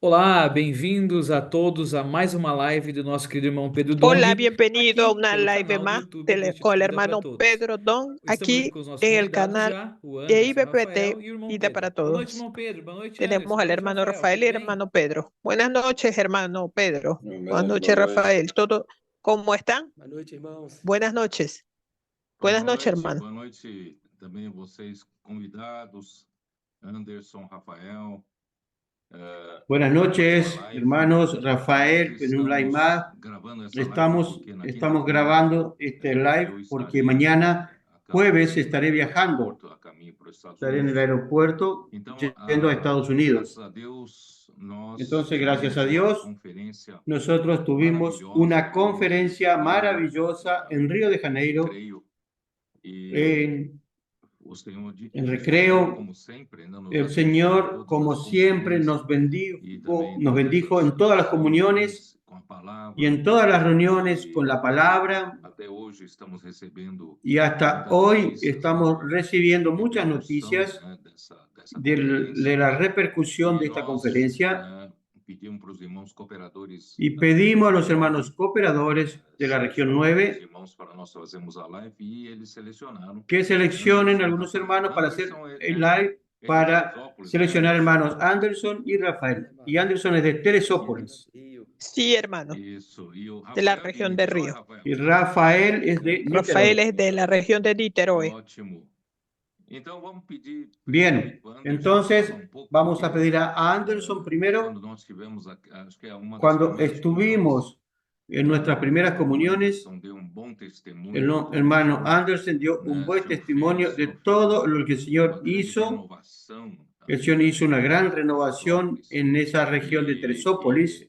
Olá, bem-vindos a todos a mais uma live do nosso querido irmão Pedro Hola, Dong, bienvenido a aqui una pelo live canal do más YouTube do con el Instituto Vida para hermano Todos. Pedro Don, Estamos aqui aquí com os nossos en el convidados canal já, o de Anderson, o Rafael IBPT e o irmão Vida Pedro. para Boa noite, Todos. irmão Pedro. Boa noite, Anderson. Tenemos Boa al noite, hermano Rafael. Rafael y Tudo el bem? hermano Pedro. Buenas noches, hermano Pedro. Buenas Amém. noches, Boa noite. Rafael. ¿Todo cómo están? Boa noite, irmãos. Buenas noches. Buenas noches, hermano. Boa noite também vocês convidados, Anderson, Rafael. Buenas noches, hermanos. Rafael, en un live más. Estamos grabando este live porque mañana, jueves, estaré viajando. Estaré en el aeropuerto yendo a Estados Unidos. Entonces, gracias a Dios, nosotros tuvimos una conferencia maravillosa en Río de Janeiro, en Recreo. El Señor, como siempre, nos bendijo en todas las comuniones y en todas las reuniones con la palabra. Y hasta hoy estamos recibiendo muchas noticias de la repercusión de esta conferencia. Y pedimos a los hermanos cooperadores de la región 9 que seleccionen algunos hermanos para hacer el live, para seleccionar hermanos Anderson y Rafael. Y Anderson es de Teresópolis. Sí, hermano, de la región de Río. Y Rafael es de Rafael Niterói. es de la región de Niterói. Bien, entonces vamos a pedir a Anderson primero. Cuando estuvimos en nuestras primeras comuniones, el hermano Anderson dio un buen testimonio de todo lo que el Señor hizo. El Señor hizo una gran renovación en esa región de Teresópolis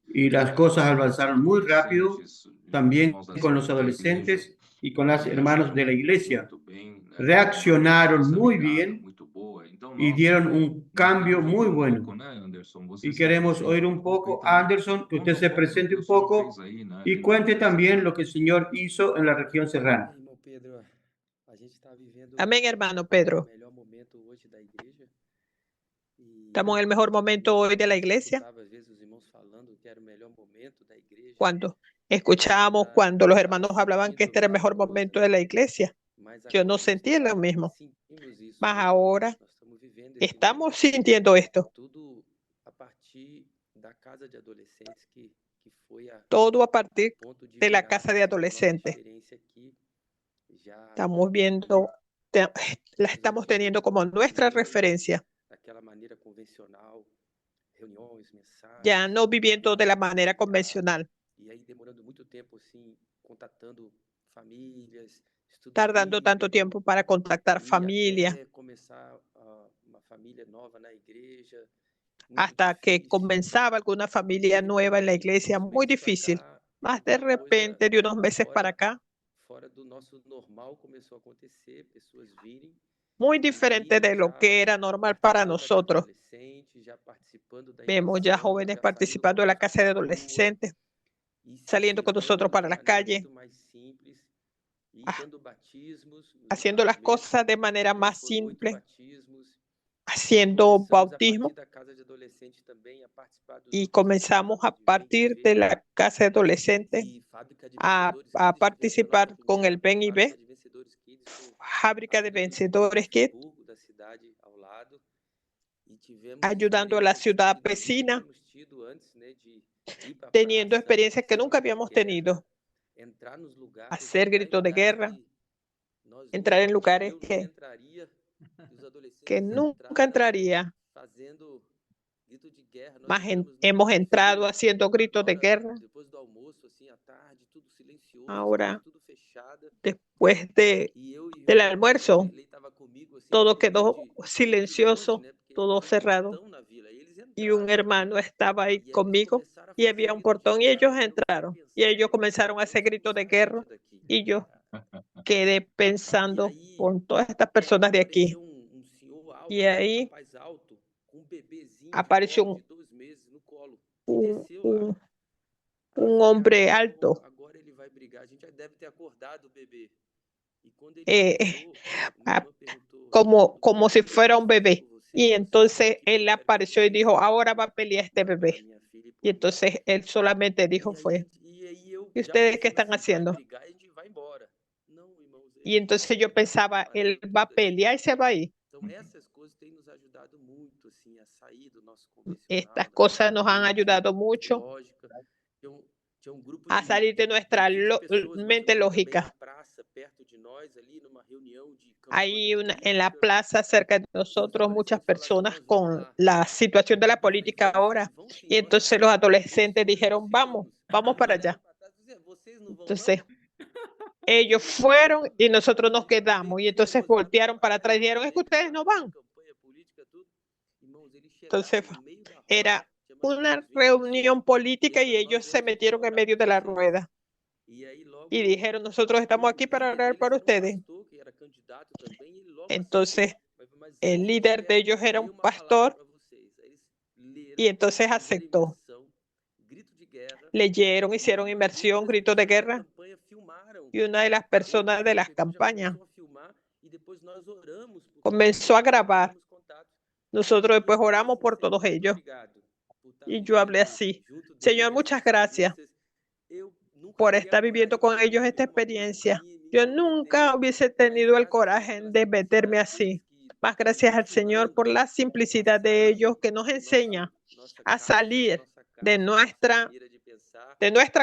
y las cosas avanzaron muy rápido, también con los adolescentes y con los hermanos de la iglesia. Reaccionaron muy bien y dieron un cambio muy bueno. Y queremos oír un poco, Anderson, que usted se presente un poco y cuente también lo que el Señor hizo en la región serrana. Amén, hermano Pedro. Estamos en el mejor momento hoy de la iglesia. Cuando escuchábamos, cuando los hermanos hablaban que este era el mejor momento de la iglesia, yo no sentía lo mismo. Mas ahora estamos sintiendo esto. Todo a partir de la casa de adolescentes. Estamos viendo, la estamos teniendo como nuestra referencia. Ya no viviendo de la manera convencional. Tardando tanto tiempo para contactar familia. Hasta que comenzaba alguna familia nueva en la iglesia, muy difícil. Más de repente, de unos meses para acá, muy diferente de lo que era normal para nosotros. Vemos ya jóvenes participando de la casa de adolescentes, saliendo con nosotros para la calle, haciendo las cosas de manera más simple, haciendo bautismo, y comenzamos a partir de la casa de adolescentes a participar con el BNIB, Fábrica de Vencedores Kit, ayudando a la ciudad vecina, teniendo experiencias que nunca habíamos tenido, hacer gritos de guerra, entrar en lugares que nunca entraría. Mas hemos entrado haciendo gritos de guerra. Ahora, después del almuerzo, todo quedó silencioso, todo cerrado. Y un hermano estaba ahí conmigo y había un portón y ellos entraron. Y ellos comenzaron a hacer gritos de guerra. Y yo quedé pensando con todas estas personas de aquí. Y ahí apareció un hombre alto, como si fuera un bebé. Y entonces él apareció y dijo, ahora va a pelear este bebé. Y entonces él solamente dijo fue, ¿y ustedes qué están haciendo? Y entonces yo pensaba, él va a pelear y se va a ir. Estas cosas nos han ayudado mucho a salir de nuestra mente lógica. Hay en la plaza cerca de nosotros muchas personas con la situación de la política ahora. Y entonces los adolescentes dijeron, vamos para allá. Entonces ellos fueron y nosotros nos quedamos. Y entonces voltearon para atrás y dijeron, es que ustedes no van. Entonces era una reunión política y ellos se metieron en medio de la rueda. Y dijeron, nosotros estamos aquí para orar por ustedes. Entonces, el líder de ellos era un pastor y entonces aceptó. Leyeron, hicieron inmersión, grito de guerra. Y una de las personas de las campañas comenzó a grabar. Nosotros después oramos por todos ellos. Y yo hablé así, Señor, muchas gracias por estar viviendo con ellos esta experiencia. Yo nunca hubiese tenido el coraje de meterme así. Más gracias al Señor por la simplicidad de ellos que nos enseña a salir de nuestra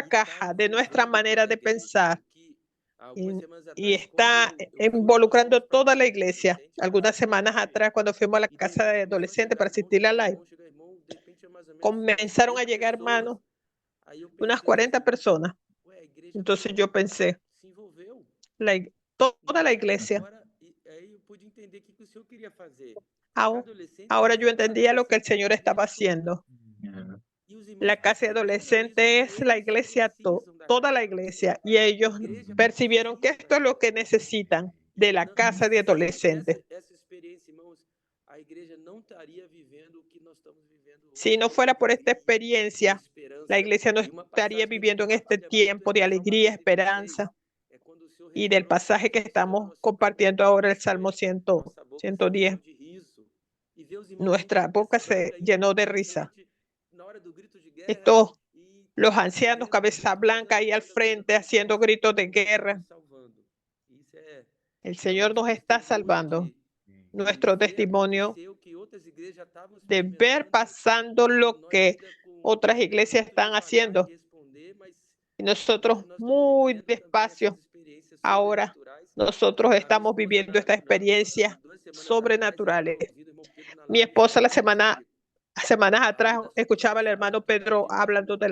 caja, de nuestra manera de pensar. Y está involucrando toda la iglesia. Algunas semanas atrás, cuando fuimos a la casa de adolescentes para asistir a live, comenzaron a llegar hermanos, unas 40 personas. Entonces yo pensé, toda la iglesia. Ahora yo entendía lo que el Señor estaba haciendo. La casa de adolescentes es la iglesia, toda la iglesia, y ellos percibieron que esto es lo que necesitan de la casa de adolescentes. Si no fuera por esta experiencia, la iglesia no estaría viviendo en este tiempo de alegría, esperanza y del pasaje que estamos compartiendo ahora, el Salmo 110. Nuestra boca se llenó de risa. Los ancianos, cabeza blanca ahí al frente, haciendo gritos de guerra. El Señor nos está salvando. Nuestro testimonio de ver pasando lo que otras iglesias están haciendo. Y nosotros muy despacio. Ahora nosotros estamos viviendo estas experiencias sobrenaturales. Mi esposa semanas atrás escuchaba al hermano Pedro hablando de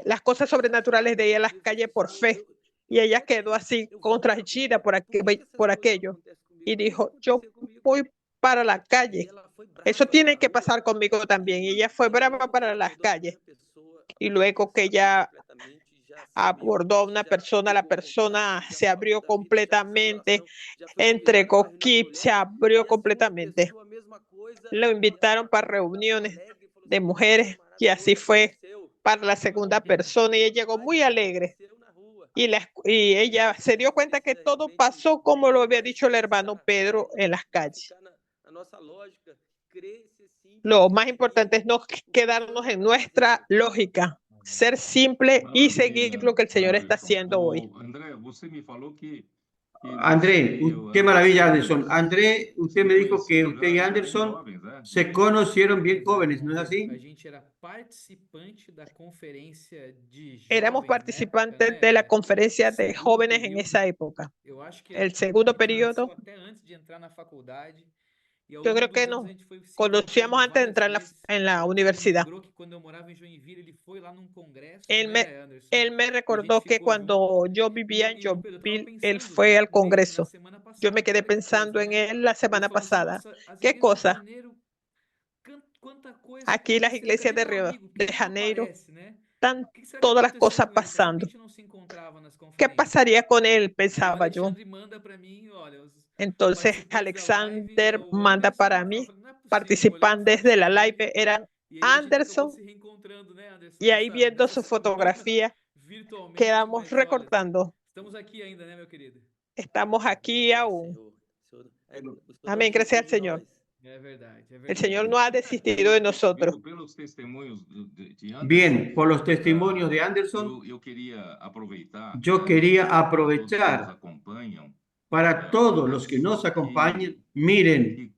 las cosas sobrenaturales de ella en las calles por fe. Y ella quedó así contraigida por aquello. Y dijo, yo voy para la calle. Eso tiene que pasar conmigo también. Y ella fue brava para las calles. Y luego que ella abordó a una persona, la persona se abrió completamente, entregó kit, se abrió completamente. Lo invitaron para reuniones de mujeres y así fue para la segunda persona y ella llegó muy alegre. Y ella se dio cuenta que todo pasó como lo había dicho el hermano Pedro en las calles. Lo más importante es no quedarnos en nuestra lógica, ser simple y seguir lo que el Señor está haciendo hoy. André, qué maravilla, Anderson. André, usted me dijo que usted y Anderson se conocieron bien jóvenes, ¿no es así? Éramos participantes de la conferencia de jóvenes en esa época. El segundo periodo. Yo creo que nos conocíamos antes de entrar en la universidad. Él me recordó que cuando yo vivía en Joinville, él fue al Congreso. Yo me quedé pensando en él la semana pasada. ¿Qué cosa? Aquí las iglesias de Río de Janeiro están todas las cosas pasando. ¿Qué pasaría con él? Pensaba yo. Entonces Alexander manda para mí, participantes de la live eran Anderson y ahí viendo su fotografía quedamos recordando. Estamos aquí aún. Amén, gracias al Señor. El Señor no ha desistido de nosotros. Bien, por los testimonios de Anderson, yo quería aprovechar para todos los que nos acompañan, miren,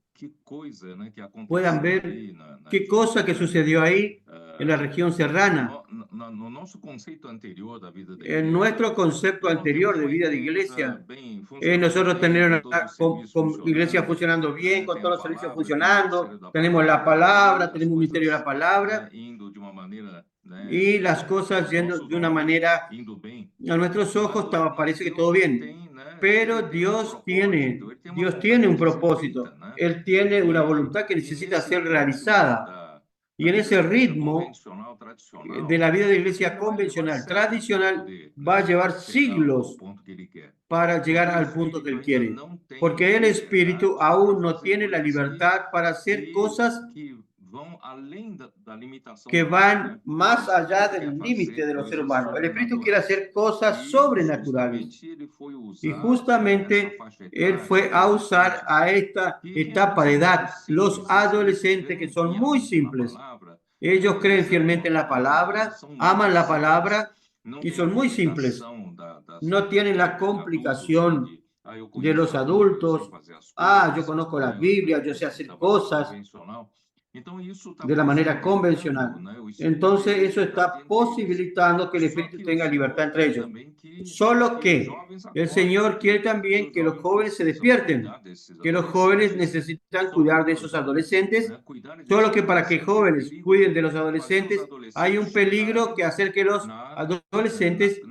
puedan ver qué cosa que sucedió ahí en la región serrana. En nuestro concepto anterior de vida de iglesia, nosotros tenemos una iglesia funcionando bien, con todos los servicios funcionando, tenemos la palabra, tenemos un ministerio de la palabra, y las cosas yendo de una manera, a nuestros ojos parece que todo bien. Pero Dios tiene un propósito. Él tiene una voluntad que necesita ser realizada. Y en ese ritmo de la vida de iglesia convencional, tradicional, va a llevar siglos para llegar al punto que Él quiere. Porque el Espíritu aún no tiene la libertad para hacer cosas que van más allá del límite de los seres humanos. El Espíritu quiere hacer cosas sobrenaturales. Y justamente Él fue a usar a esta etapa de edad, los adolescentes que son muy simples. Ellos creen fielmente en la palabra, aman la palabra y son muy simples. No tienen la complicación de los adultos. Yo conozco la Biblia, yo sé hacer cosas de la manera convencional. Entonces eso está posibilitando que el Espíritu tenga libertad entre ellos. Solo que el Señor quiere también que los jóvenes se despierten, que los jóvenes necesitan cuidar de esos adolescentes. Solo que para que jóvenes cuiden de los adolescentes, hay un peligro que hacer que los adolescentes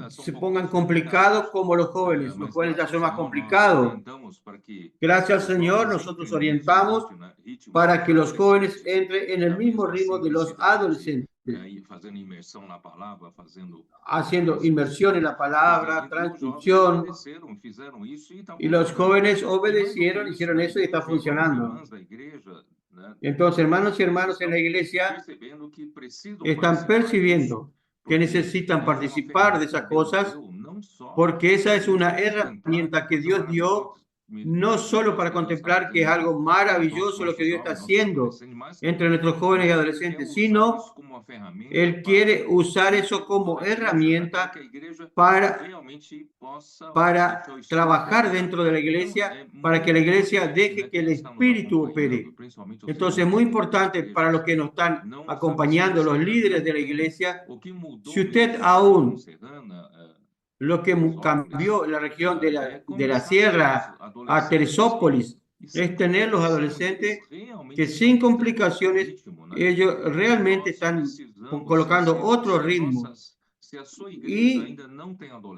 se pongan complicados como los jóvenes. Los jóvenes ya son más complicados. Gracias al Señor, nosotros orientamos para que los jóvenes entren en el mismo ritmo de los adolescentes, haciendo inmersión en la palabra, transcripción, y los jóvenes obedecieron, hicieron eso y está funcionando. Entonces, hermanos y hermanas en la iglesia están percibiendo que necesitan participar de esas cosas, porque esa es una herramienta que Dios dio, no solo para contemplar que es algo maravilloso lo que Dios está haciendo entre nuestros jóvenes y adolescentes, sino Él quiere usar eso como herramienta para trabajar dentro de la iglesia, para que la iglesia deje que el Espíritu opere. Entonces, es muy importante para los que nos están acompañando, los líderes de la iglesia, si usted aún lo que cambió la región de la sierra a Teresópolis es tener los adolescentes que sin complicaciones ellos realmente están colocando otro ritmo. Y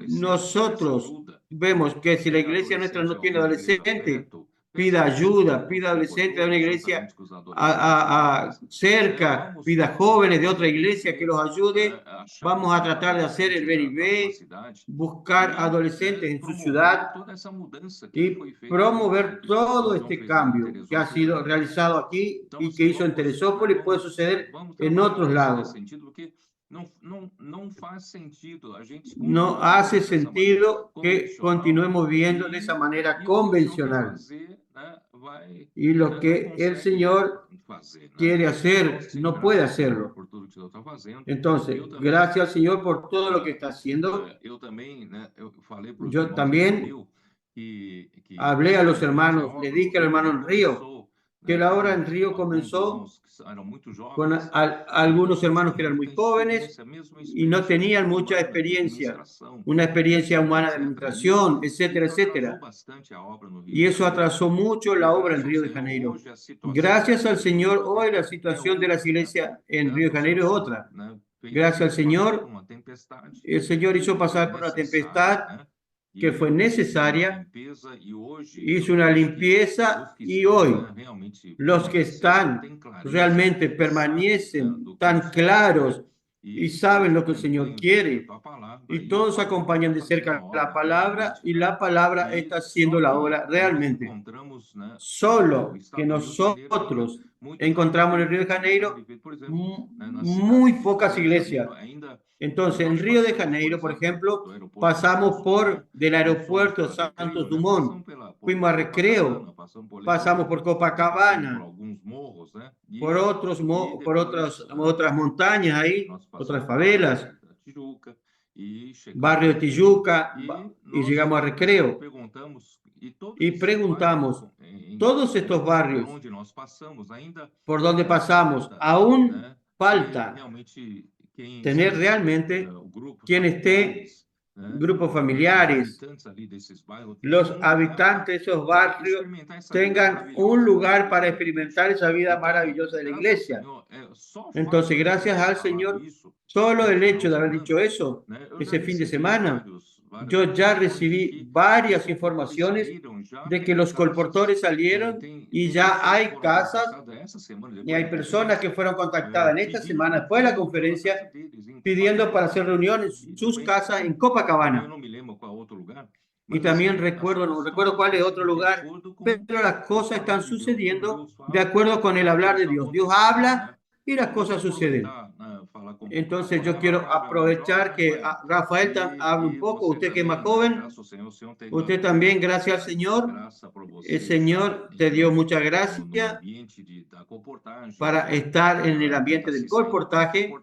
nosotros vemos que si la iglesia nuestra no tiene adolescentes, pida ayuda, pida adolescentes de una iglesia cerca, pida jóvenes de otra iglesia que los ayude. Vamos a tratar de hacer el BNB, buscar adolescentes en su ciudad y promover todo este cambio que ha sido realizado aquí y que hizo en Teresópolis, puede suceder en otros lados. No hace sentido que continuemos viviendo de esa manera convencional. Y lo que el Señor quiere hacer, no puede hacerlo. Entonces, gracias al Señor por todo lo que está haciendo. Yo también hablé a los hermanos, le dije al hermano en Río, que la obra en Río comenzó con algunos hermanos que eran muy jóvenes y no tenían mucha experiencia, una experiencia humana de administración, etcétera, etcétera. Y eso atrasó mucho la obra en Río de Janeiro. Gracias al Señor, hoy la situación de las iglesias en Río de Janeiro es otra. Gracias al Señor, el Señor hizo pasar por una tempestad que fue necesaria, hizo una limpieza y hoy los que están realmente permanecen tan claros y saben lo que el Señor quiere y todos acompañan de cerca la palabra y la palabra está haciendo la obra realmente. Solo que nosotros encontramos en el Río de Janeiro muy pocas iglesias. Entonces, en Río de Janeiro, por ejemplo, pasamos por del aeropuerto Santos Dumont, fuimos a Recreo, pasamos por Copacabana, por otras montañas ahí, otras favelas, barrio de Tijuca, y llegamos a Recreo. Y preguntamos, todos estos barrios por donde pasamos, aún falta tener realmente quien esté, grupos familiares, los habitantes de esos barrios tengan un lugar para experimentar esa vida maravillosa de la iglesia. Entonces, gracias al Señor, solo el hecho de haber dicho eso, ese fin de semana, yo ya recibí varias informaciones de que los colportores salieron y ya hay casas y hay personas que fueron contactadas en esta semana después de la conferencia pidiendo para hacer reuniones en sus casas en Copacabana. Y también no recuerdo cuál es otro lugar, pero las cosas están sucediendo de acuerdo con el hablar de Dios. Dios habla y las cosas suceden. Entonces yo quiero aprovechar que Rafael hable un poco, usted que es más joven, usted también, gracias al Señor, el Señor te dio mucha gracia para estar en el ambiente del colportaje,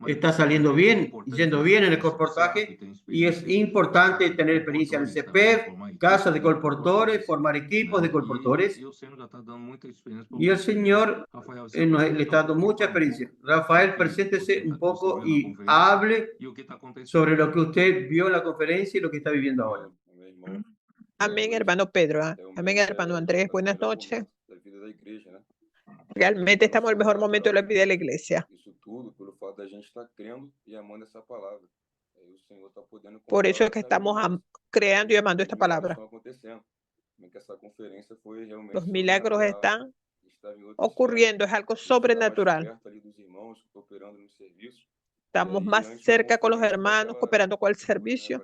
está saliendo bien, yendo bien en el colportaje, y es importante tener experiencia en el CPEF, casas de colportores, formar equipos de colportores, y el Señor le está dando mucha experiencia. Rafael, preséntese un poco y hable sobre lo que usted vio en la conferencia y lo que está viviendo ahora. Amén, hermano Pedro. Amén, hermano Andrés. Buenas noches. Realmente estamos en el mejor momento de la vida de la iglesia. Por eso es que estamos creando y amando esta palabra. Los milagros están ocurriendo, es algo sobrenatural. Estamos más cerca con los hermanos, cooperando con el servicio.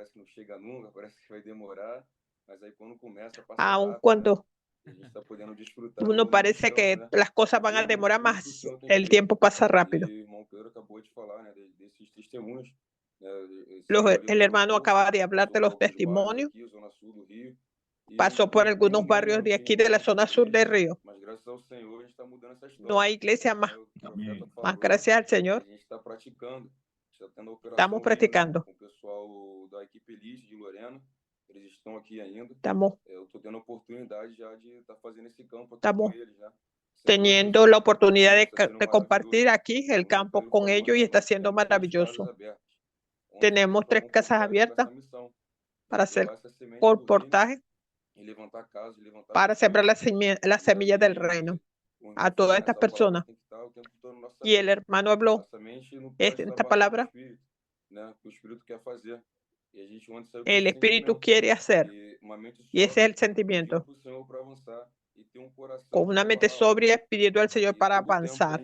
Aun cuando uno parece que las cosas van a demorar más, el tiempo pasa rápido. El hermano acaba de hablar de los testimonios. Pasó por algunos barrios de aquí de la zona sur del Río. No hay iglesia más gracias al Señor. Estamos practicando. Estamos teniendo la oportunidad de compartir aquí el campo con ellos y está siendo maravilloso. Tenemos 3 casas abiertas para hacer colportaje, para sembrar la semilla del reino a todas estas personas. Y el hermano habló esta palabra. El Espíritu quiere hacer, y ese es el sentimiento. Con una mente sobria, pidiendo al Señor para avanzar.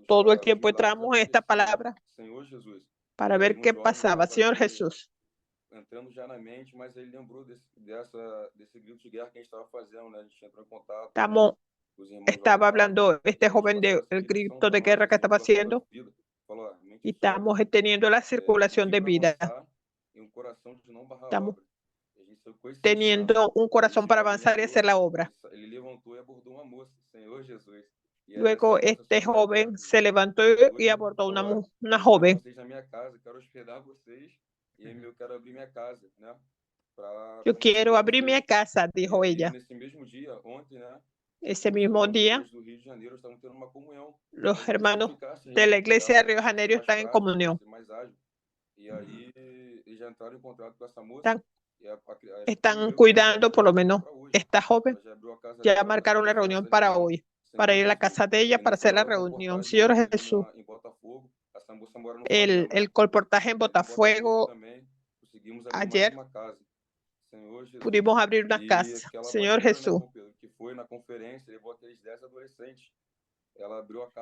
Todo el tiempo entramos en esta palabra para ver qué pasaba. Señor Jesús. Estaba hablando este joven del grito de guerra que estaba haciendo. Y estamos teniendo la circulación de vida. Estamos teniendo un corazón para avanzar y hacer la obra. Luego este joven se levantó y abordó una joven. Yo quiero abrir mi casa, dijo ella. Ese mismo día, los hermanos de la iglesia de Río de Janeiro están en comunión. Están cuidando, por lo menos, esta joven. Ya marcaron la reunión para hoy, para ir a la casa de ella para hacer la reunión. Señor Jesús, el colportaje en Botafuego, ayer pudimos abrir una casa. Señor Jesús,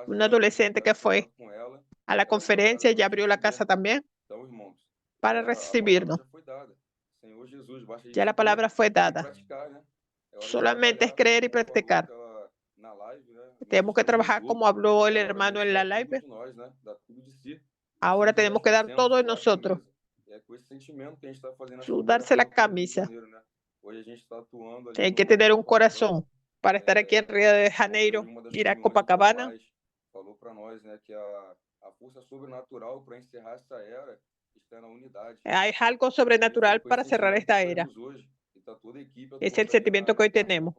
un adolescente que fue a la conferencia y abrió la casa también para recibirnos. Ya la palabra fue dada. Solamente es creer y practicar. Tenemos que trabajar como habló el hermano en la live. Ahora tenemos que dar todo de nosotros. Sudarse la camisa. Hay que tener un corazón para estar aquí en Río de Janeiro, ir a Copacabana. Hay algo sobrenatural para cerrar esta era. Es el sentimiento que hoy tenemos.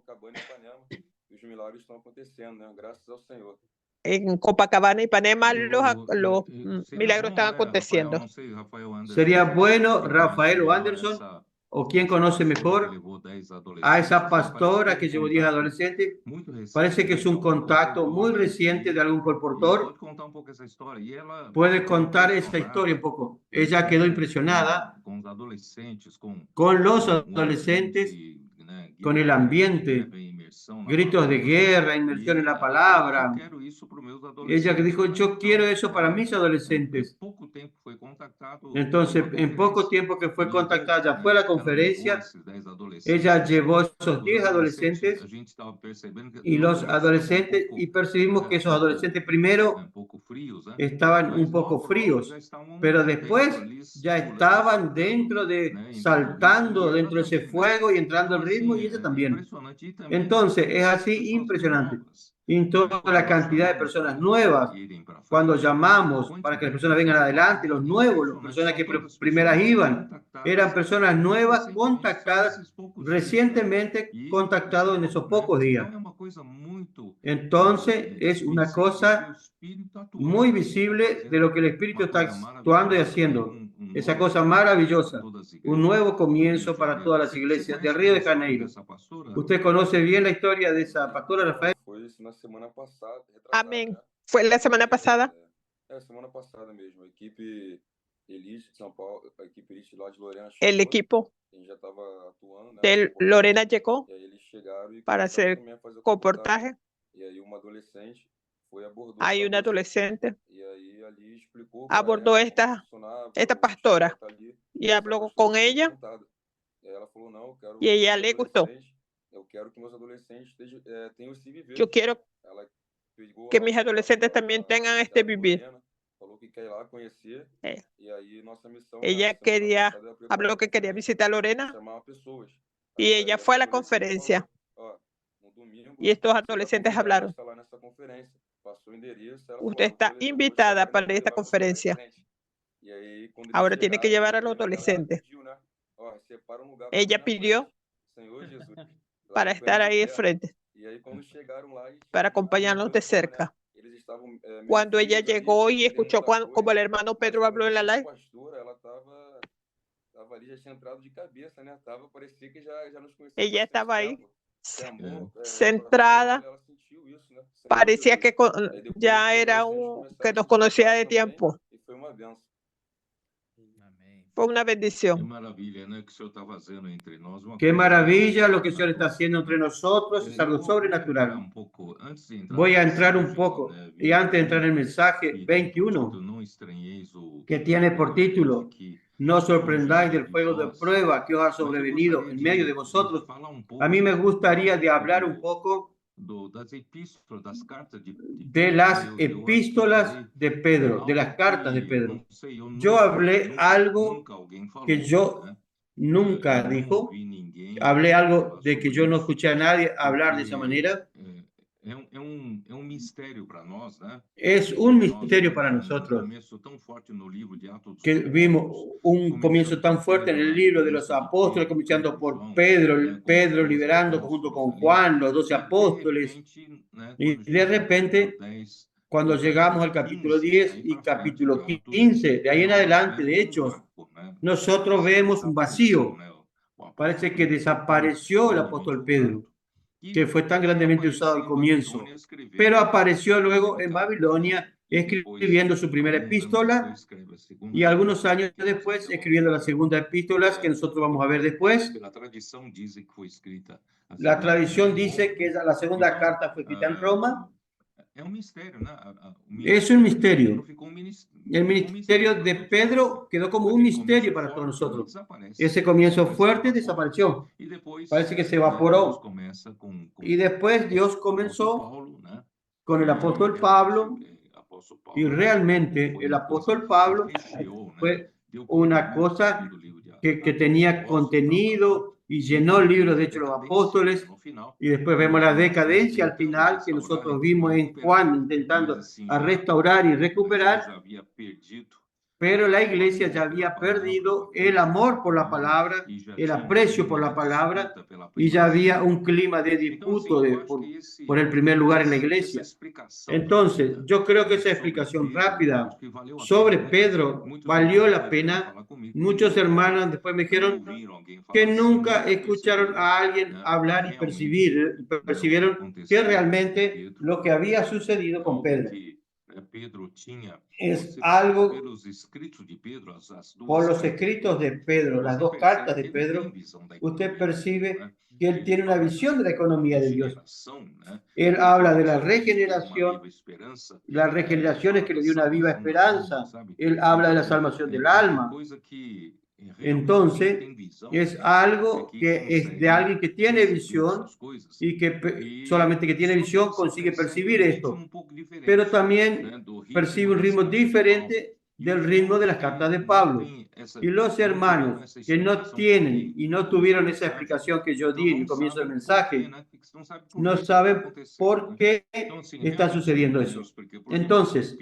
En Copacabana y Ipanema los milagros están aconteciendo. Sería bueno, Rafael o Anderson, o quien conoce mejor a esa pastora que llevó 10 adolescentes. Parece que es un contacto muy reciente de algún colportor. Puede contar esa historia un poco. Ella quedó impresionada con los adolescentes, con el ambiente, gritos de guerra, inmersión en la palabra. Ella que dijo, yo quiero eso para mis adolescentes. Entonces, en poco tiempo que fue contactada, ya fue a la conferencia, ella llevó esos 10 adolescentes y los adolescentes, y percibimos que esos adolescentes primero estaban un poco fríos, pero después ya estaban saltando dentro de ese fuego y entrando al ritmo, y ella también. Entonces, es así impresionante. Y toda la cantidad de personas nuevas, cuando llamamos para que las personas vengan adelante, los nuevos, las personas que primeras iban, eran personas nuevas contactadas, recientemente contactados en esos pocos días. Entonces, es una cosa muy visible de lo que el Espíritu está actuando y haciendo. Esa cosa maravillosa, un nuevo comienzo para todas las iglesias de Río de Janeiro. ¿Usted conoce bien la historia de esa pastora, Rafael? Amén. Fue la semana pasada. El equipo de Lorena llegó para hacer comportaje. Hay una adolescente abordó esta pastora y habló con ella y ella le gustó. Yo quiero que mis adolescentes también tengan este vivir. Ella habló que quería visitar a Lorena y ella fue a la conferencia y estos adolescentes hablaron. Usted está invitada para esta conferencia. Ahora tiene que llevar a los adolescentes. Ella pidió para estar ahí de frente, para acompañarnos de cerca. Cuando ella llegó y escuchó como el hermano Pedro habló en la live, ella estaba ahí centrada. Parecía que ya era que nos conocía de tiempo. Fue una bendición. Qué maravilla lo que el Señor está haciendo entre nosotros, es algo sobrenatural. Voy a entrar un poco, y antes de entrar en el mensaje 21, que tiene por título, no os sorprendáis del fuego de prueba que os ha sobrevenido en medio de vosotros. A mí me gustaría de hablar un poco de las epístolas de Pedro, de las cartas de Pedro. Yo hablé algo que yo nunca dijo, hablé algo de que yo no escuché a nadie hablar de esa manera. Es un misterio para nosotros que vimos un comienzo tan fuerte en el libro de los apóstoles, comenzando por Pedro liberando junto con Juan, los 12 apóstoles, y de repente, cuando llegamos al capítulo 10 y capítulo 15, de ahí en adelante, de Hechos, nosotros vemos un vacío. Parece que desapareció el apóstol Pedro, que fue tan grandemente usado al comienzo, pero apareció luego en Babilonia escribiendo su primera epístola y algunos años después escribiendo las segundas epístolas que nosotros vamos a ver después. La tradición dice que la segunda carta fue escrita en Roma Es un misterio. El ministerio de Pedro quedó como un misterio para todos nosotros. Ese comienzo fuerte desapareció. Parece que se evaporó. Y después Dios comenzó con el apóstol Pablo. Y realmente el apóstol Pablo fue una cosa que tenía contenido y llenó el libro de Hechos de los Apóstoles. Y después vemos la decadencia al final que nosotros vimos en Juan intentando a restaurar y recuperar. Pero la iglesia ya había perdido el amor por la palabra, el aprecio por la palabra, y ya había un clima de disputa por el primer lugar en la iglesia. Entonces, yo creo que esa explicación rápida sobre Pedro valió la pena. Muchos hermanos después me dijeron que nunca escucharon a alguien hablar y percibieron que realmente lo que había sucedido con Pedro es algo por los escritos de Pedro, las dos cartas de Pedro, usted percibe que él tiene una visión de la economía de Dios. Él habla de la regeneración, las regeneraciones que le dio una viva esperanza. Él habla de la salvación del alma. Entonces, es algo que es de alguien que tiene visión y que solamente que tiene visión consigue percibir esto, pero también percibe un ritmo diferente del ritmo de las cartas de Pablo. Y los hermanos que no tienen y no tuvieron esa explicación que yo di en el comienzo del mensaje, no saben por qué está sucediendo eso. Entonces,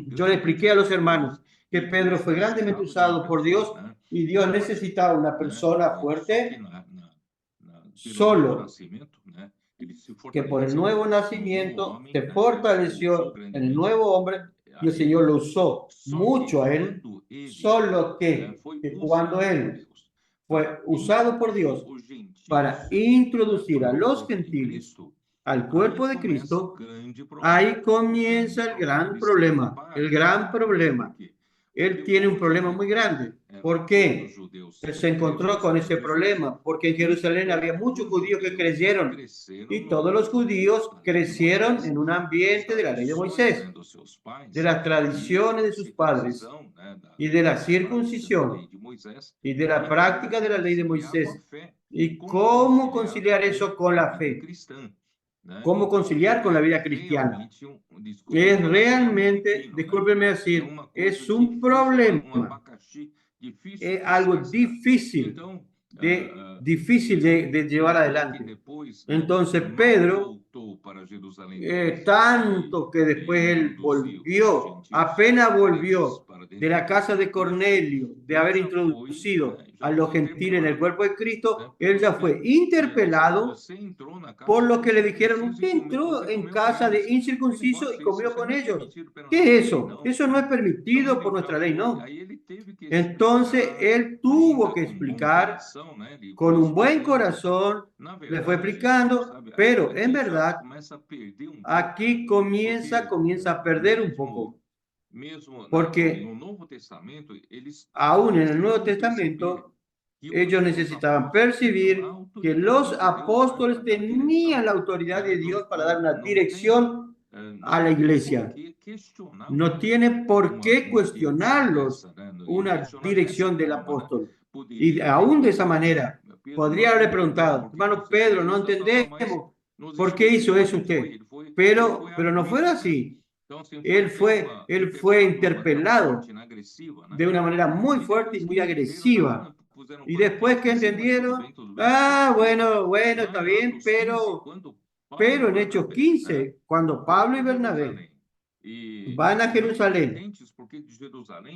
yo le expliqué a los hermanos que Pedro fue grandemente usado por Dios y Dios necesitaba una persona fuerte, solo que por el nuevo nacimiento se fortaleció en el nuevo hombre y el Señor lo usó mucho a él, solo que cuando él fue usado por Dios para introducir a los gentiles al cuerpo de Cristo, ahí comienza el gran problema, Él tiene un problema muy grande. ¿Por qué? Él se encontró con ese problema, porque en Jerusalén había muchos judíos que creyeron y todos los judíos crecieron en un ambiente de la ley de Moisés, de las tradiciones de sus padres y de la circuncisión y de la práctica de la ley de Moisés. ¿Y cómo conciliar eso con la fe? ¿Cómo conciliar con la vida cristiana? Es realmente, discúlpenme decir, es un problema, es algo difícil de llevar adelante. Entonces Pedro, tanto que después él volvió, apenas volvió de la casa de Cornelio, de haber introducido a los gentiles en el cuerpo de Cristo, él ya fue interpelado por lo que le dijeron. Usted entró en casa de incircunciso y comió con ellos. ¿Qué es eso? Eso no es permitido por nuestra ley, ¿no? Entonces él tuvo que explicar con un buen corazón, le fue explicando, pero en verdad aquí comienza a perder un poco, porque aún en el Nuevo Testamento ellos necesitaban percibir que los apóstoles tenían la autoridad de Dios para dar una dirección a la iglesia. No tiene por qué cuestionarlos una dirección del apóstol. Y aún de esa manera, podría haberle preguntado, hermano Pedro, no entendemos por qué hizo eso usted. Pero no fue así. Él fue interpelado de una manera muy fuerte y muy agresiva. Y después que entendieron, bueno, está bien, pero en Hechos 15, cuando Pablo y Bernabé van a Jerusalén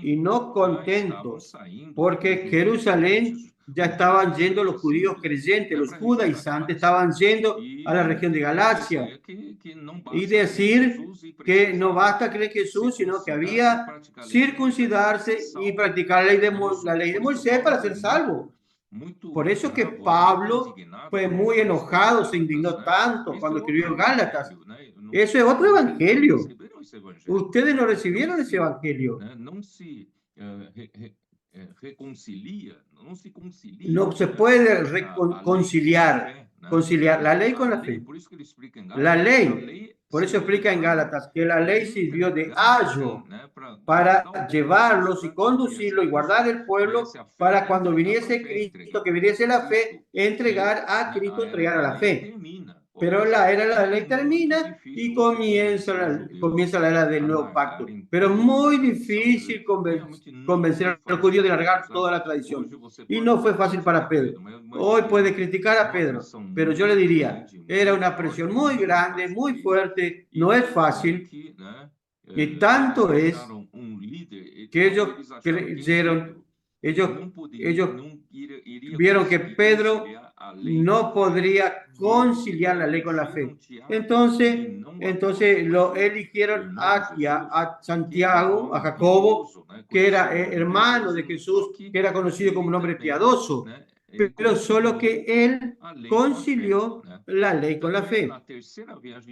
y no contentos, porque Jerusalén ya estaban yendo los judíos creyentes, los judaizantes estaban yendo a la región de Galacia y decir que no basta creer en Jesús, sino que había circuncidarse y practicar la ley de Moisés para ser salvo. Por eso que Pablo fue muy enojado, se indignó tanto cuando escribió Gálatas. Eso es otro evangelio. Ustedes no recibieron ese evangelio. No se puede conciliar la ley con la fe. La ley Por eso explica en Gálatas que la ley sirvió de ayo para llevarlos y conducirlos y guardar el pueblo para cuando viniese Cristo, que viniese la fe, entregar a Cristo, entregar a la fe. Pero la era de la ley termina y comienza la era del nuevo pacto. Pero es muy difícil convencer a los judíos de largar toda la tradición. Y no fue fácil para Pedro. Hoy puede criticar a Pedro, pero yo le diría, era una presión muy grande, muy fuerte, no es fácil. Y tanto es que ellos creyeron, ellos vieron que Pedro no podría conciliar la ley con la fe. Entonces lo eligieron a Santiago, a Jacobo, que era hermano de Jesús, que era conocido como un hombre piadoso, pero solo que él concilió la ley con la fe.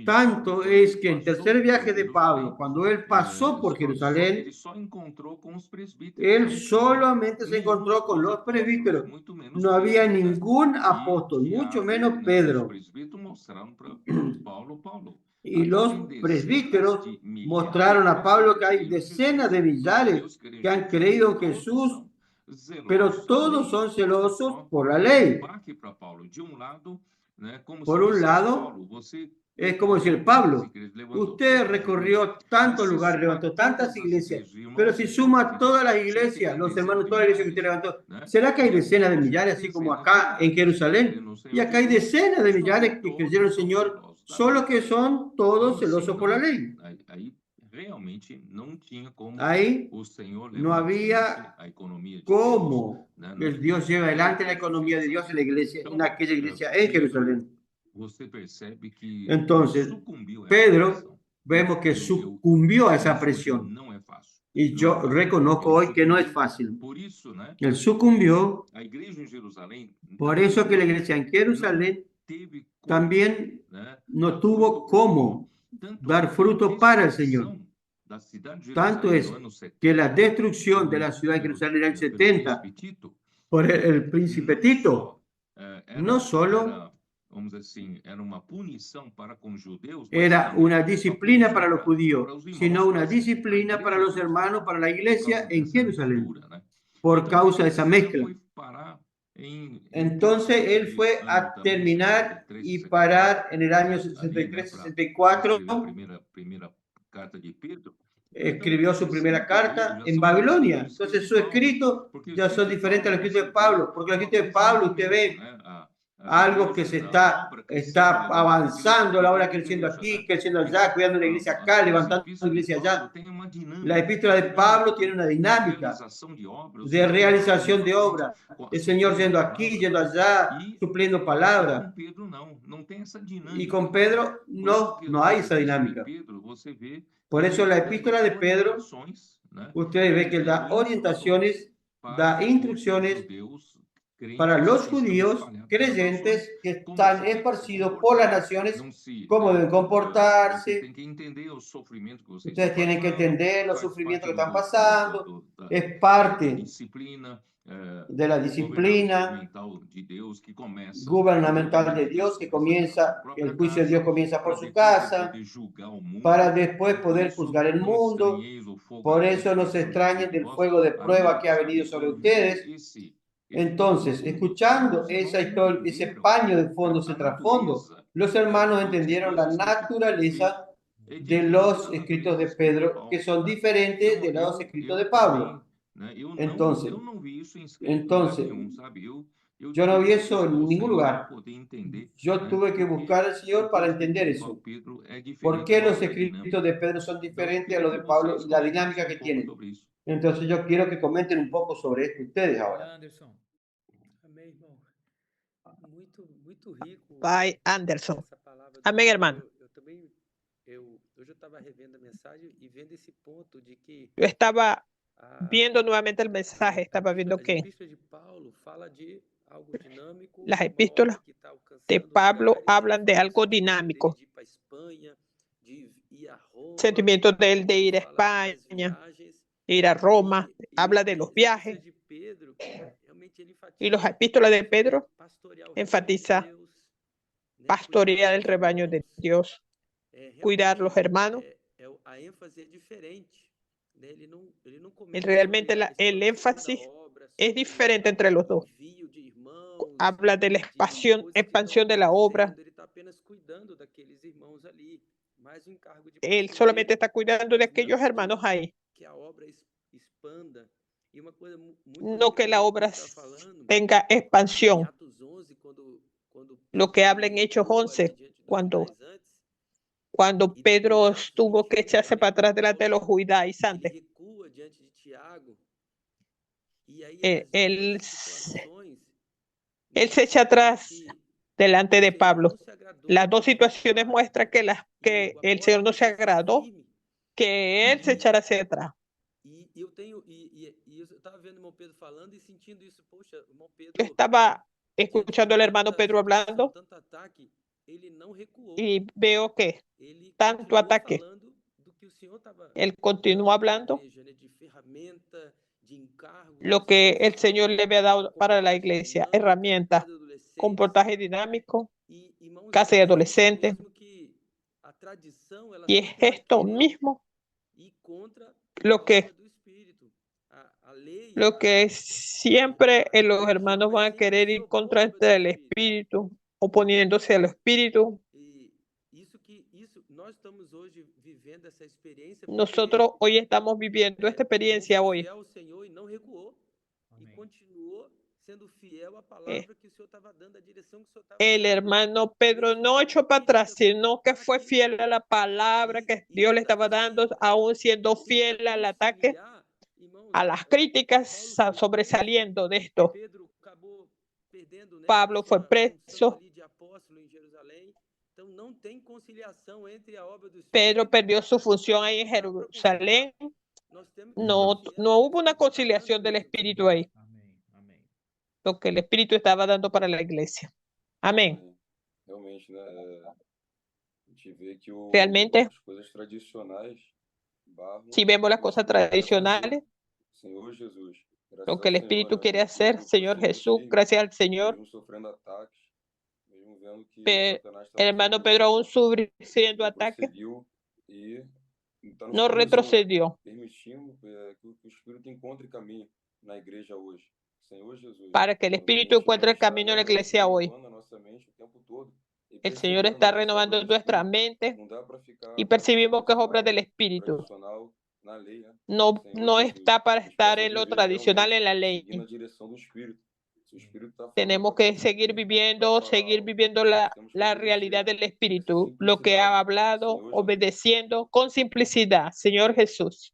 Tanto es que el tercer viaje de Pablo, cuando él pasó por Jerusalén, él solamente se encontró con los presbíteros. No había ningún apóstol, mucho menos Pedro. Y los presbíteros mostraron a Pablo que hay decenas de millares que han creído en Jesús, pero todos son celosos por la ley. Por un lado, es como decir, Pablo, usted recorrió tantos lugares, levantó tantas iglesias, pero si suma todas las iglesias, los hermanos, todas las iglesias que usted levantó, ¿será que hay decenas de millares, así como acá en Jerusalén? Y acá hay decenas de millares que creyeron el Señor, solo que son todos celosos por la ley. Ahí no había cómo el Dios lleva adelante la economía de Dios en la iglesia, en aquella iglesia en Jerusalén. Entonces, Pedro, vemos que sucumbió a esa presión. Y yo reconozco hoy que no es fácil. Él sucumbió. Por eso que la iglesia en Jerusalén también no tuvo cómo dar fruto para el Señor. Tanto es que la destrucción de la ciudad de Jerusalén en el 70 por el príncipe Tito no solo era una disciplina para los judíos, sino una disciplina para los hermanos, para la iglesia en Jerusalén, por causa de esa mezcla. Entonces él fue a terminar y parar en el año 63-64. Escribió su primera carta en Babilonia. Entonces sus escritos ya son diferentes a los escritos de Pablo, porque los escritos de Pablo usted ve algo que se está avanzando, la hora creciendo aquí, creciendo allá, cuidando la iglesia acá, levantando la iglesia allá. La epístola de Pablo tiene una dinámica de realización de obra. El Señor yendo aquí, yendo allá, supliendo palabra. Y con Pedro no hay esa dinámica. Por eso la epístola de Pedro, ustedes ven que él da orientaciones, da instrucciones para los judíos creyentes que están esparcidos por las naciones, cómo deben comportarse. Ustedes tienen que entender los sufrimientos que están pasando. Es parte de la disciplina gubernamental de Dios que comienza, el juicio de Dios comienza por su casa, para después poder juzgar el mundo. Por eso no se extrañen del fuego de prueba que ha venido sobre ustedes. Entonces, escuchando esa historia, ese paño de fondo, ese trasfondo, los hermanos entendieron la naturaleza de los escritos de Pedro, que son diferentes de los escritos de Pablo. Entonces, yo no vi eso en ningún lugar. Yo tuve que buscar al Señor para entender eso. ¿Por qué los escritos de Pedro son diferentes a los de Pablo y la dinámica que tienen? Entonces yo quiero que comenten un poco sobre esto ustedes ahora. Bye, Anderson. Amén, hermano. Yo estaba viendo nuevamente el mensaje, estaba viendo que las epístolas de Pablo hablan de algo dinámico. Sentimientos de él de ir a España, ir a Roma, habla de los viajes. Y las epístolas de Pedro enfatiza pastorear el rebaño de Dios, cuidar los hermanos. Realmente el énfasis es diferente entre los dos. Habla de la expansión de la obra. Él solamente está cuidando de aquellos hermanos ahí. No que la obra tenga expansión. Lo que habla en Hechos 11, cuando Pedro tuvo que echarse para atrás delante de los judaizantes. Él se echa atrás delante de Pablo. Las dos situaciones muestran que el Señor no se agradó que él se echara hacia atrás. Yo estaba escuchando al hermano Pedro hablando y veo que tanto ataque. Él continúa hablando lo que el Señor le había dado para la iglesia, herramientas, comportaje dinámico, casa de adolescentes. Y es esto mismo lo que siempre los hermanos van a querer ir contra el espíritu, oponiéndose al espíritu. Nosotros hoy estamos viviendo esta experiencia hoy. El hermano Pedro no echó para atrás, sino que fue fiel a la palabra que Dios le estaba dando, aún siendo fiel al ataque, a las críticas, sobresaliendo de esto. Pablo fue preso. Pedro perdió su función ahí en Jerusalén. No hubo una conciliación del espíritu ahí. Lo que el espíritu estaba dando para la iglesia. Amén. Realmente, si vemos las cosas tradicionales, lo que el espíritu quiere hacer, Señor Jesús, gracias al Señor, el hermano Pedro aún sufriendo ataques, no retrocedió. Para que el Espíritu encuentre el camino en la iglesia hoy. El Señor está renovando nuestra mente y percibimos que es obra del Espíritu. No está para estar en lo tradicional, en la ley. Tenemos que seguir viviendo la realidad del Espíritu, lo que ha hablado, obedeciendo con simplicidad. Señor Jesús.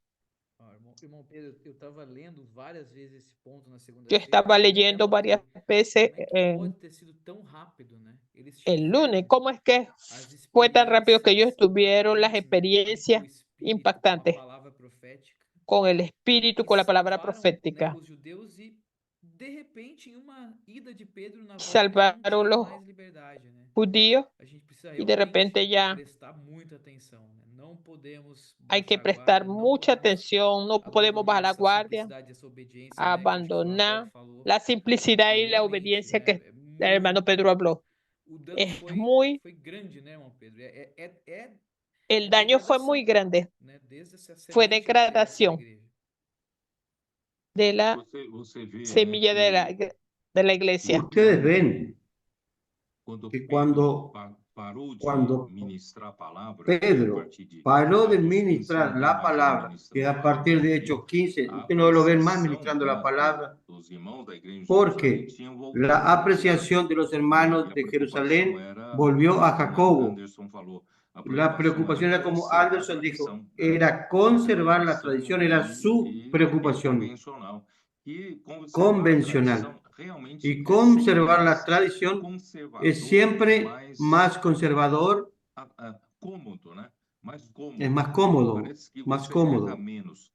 Yo estaba leyendo varias veces el lunes. ¿Cómo es que fue tan rápido que ellos tuvieron las experiencias impactantes con el Espíritu, con la palabra profética? Salvaron los judíos y de repente ya hay que prestar mucha atención, no podemos bajar la guardia, abandonar la simplicidad y la obediencia que el hermano Pedro habló. El daño fue muy grande, fue degradación de la semilla de la iglesia. Ustedes ven que cuando Pedro paró de ministrar la palabra, que a partir de Hechos 15, usted no lo ven más ministrando la palabra, porque la apreciación de los hermanos de Jerusalén volvió a Jacobo. La preocupación era, como Anderson dijo, era conservar la tradición, era su preocupación convencional. Y conservar la tradición es siempre más conservador, es más cómodo,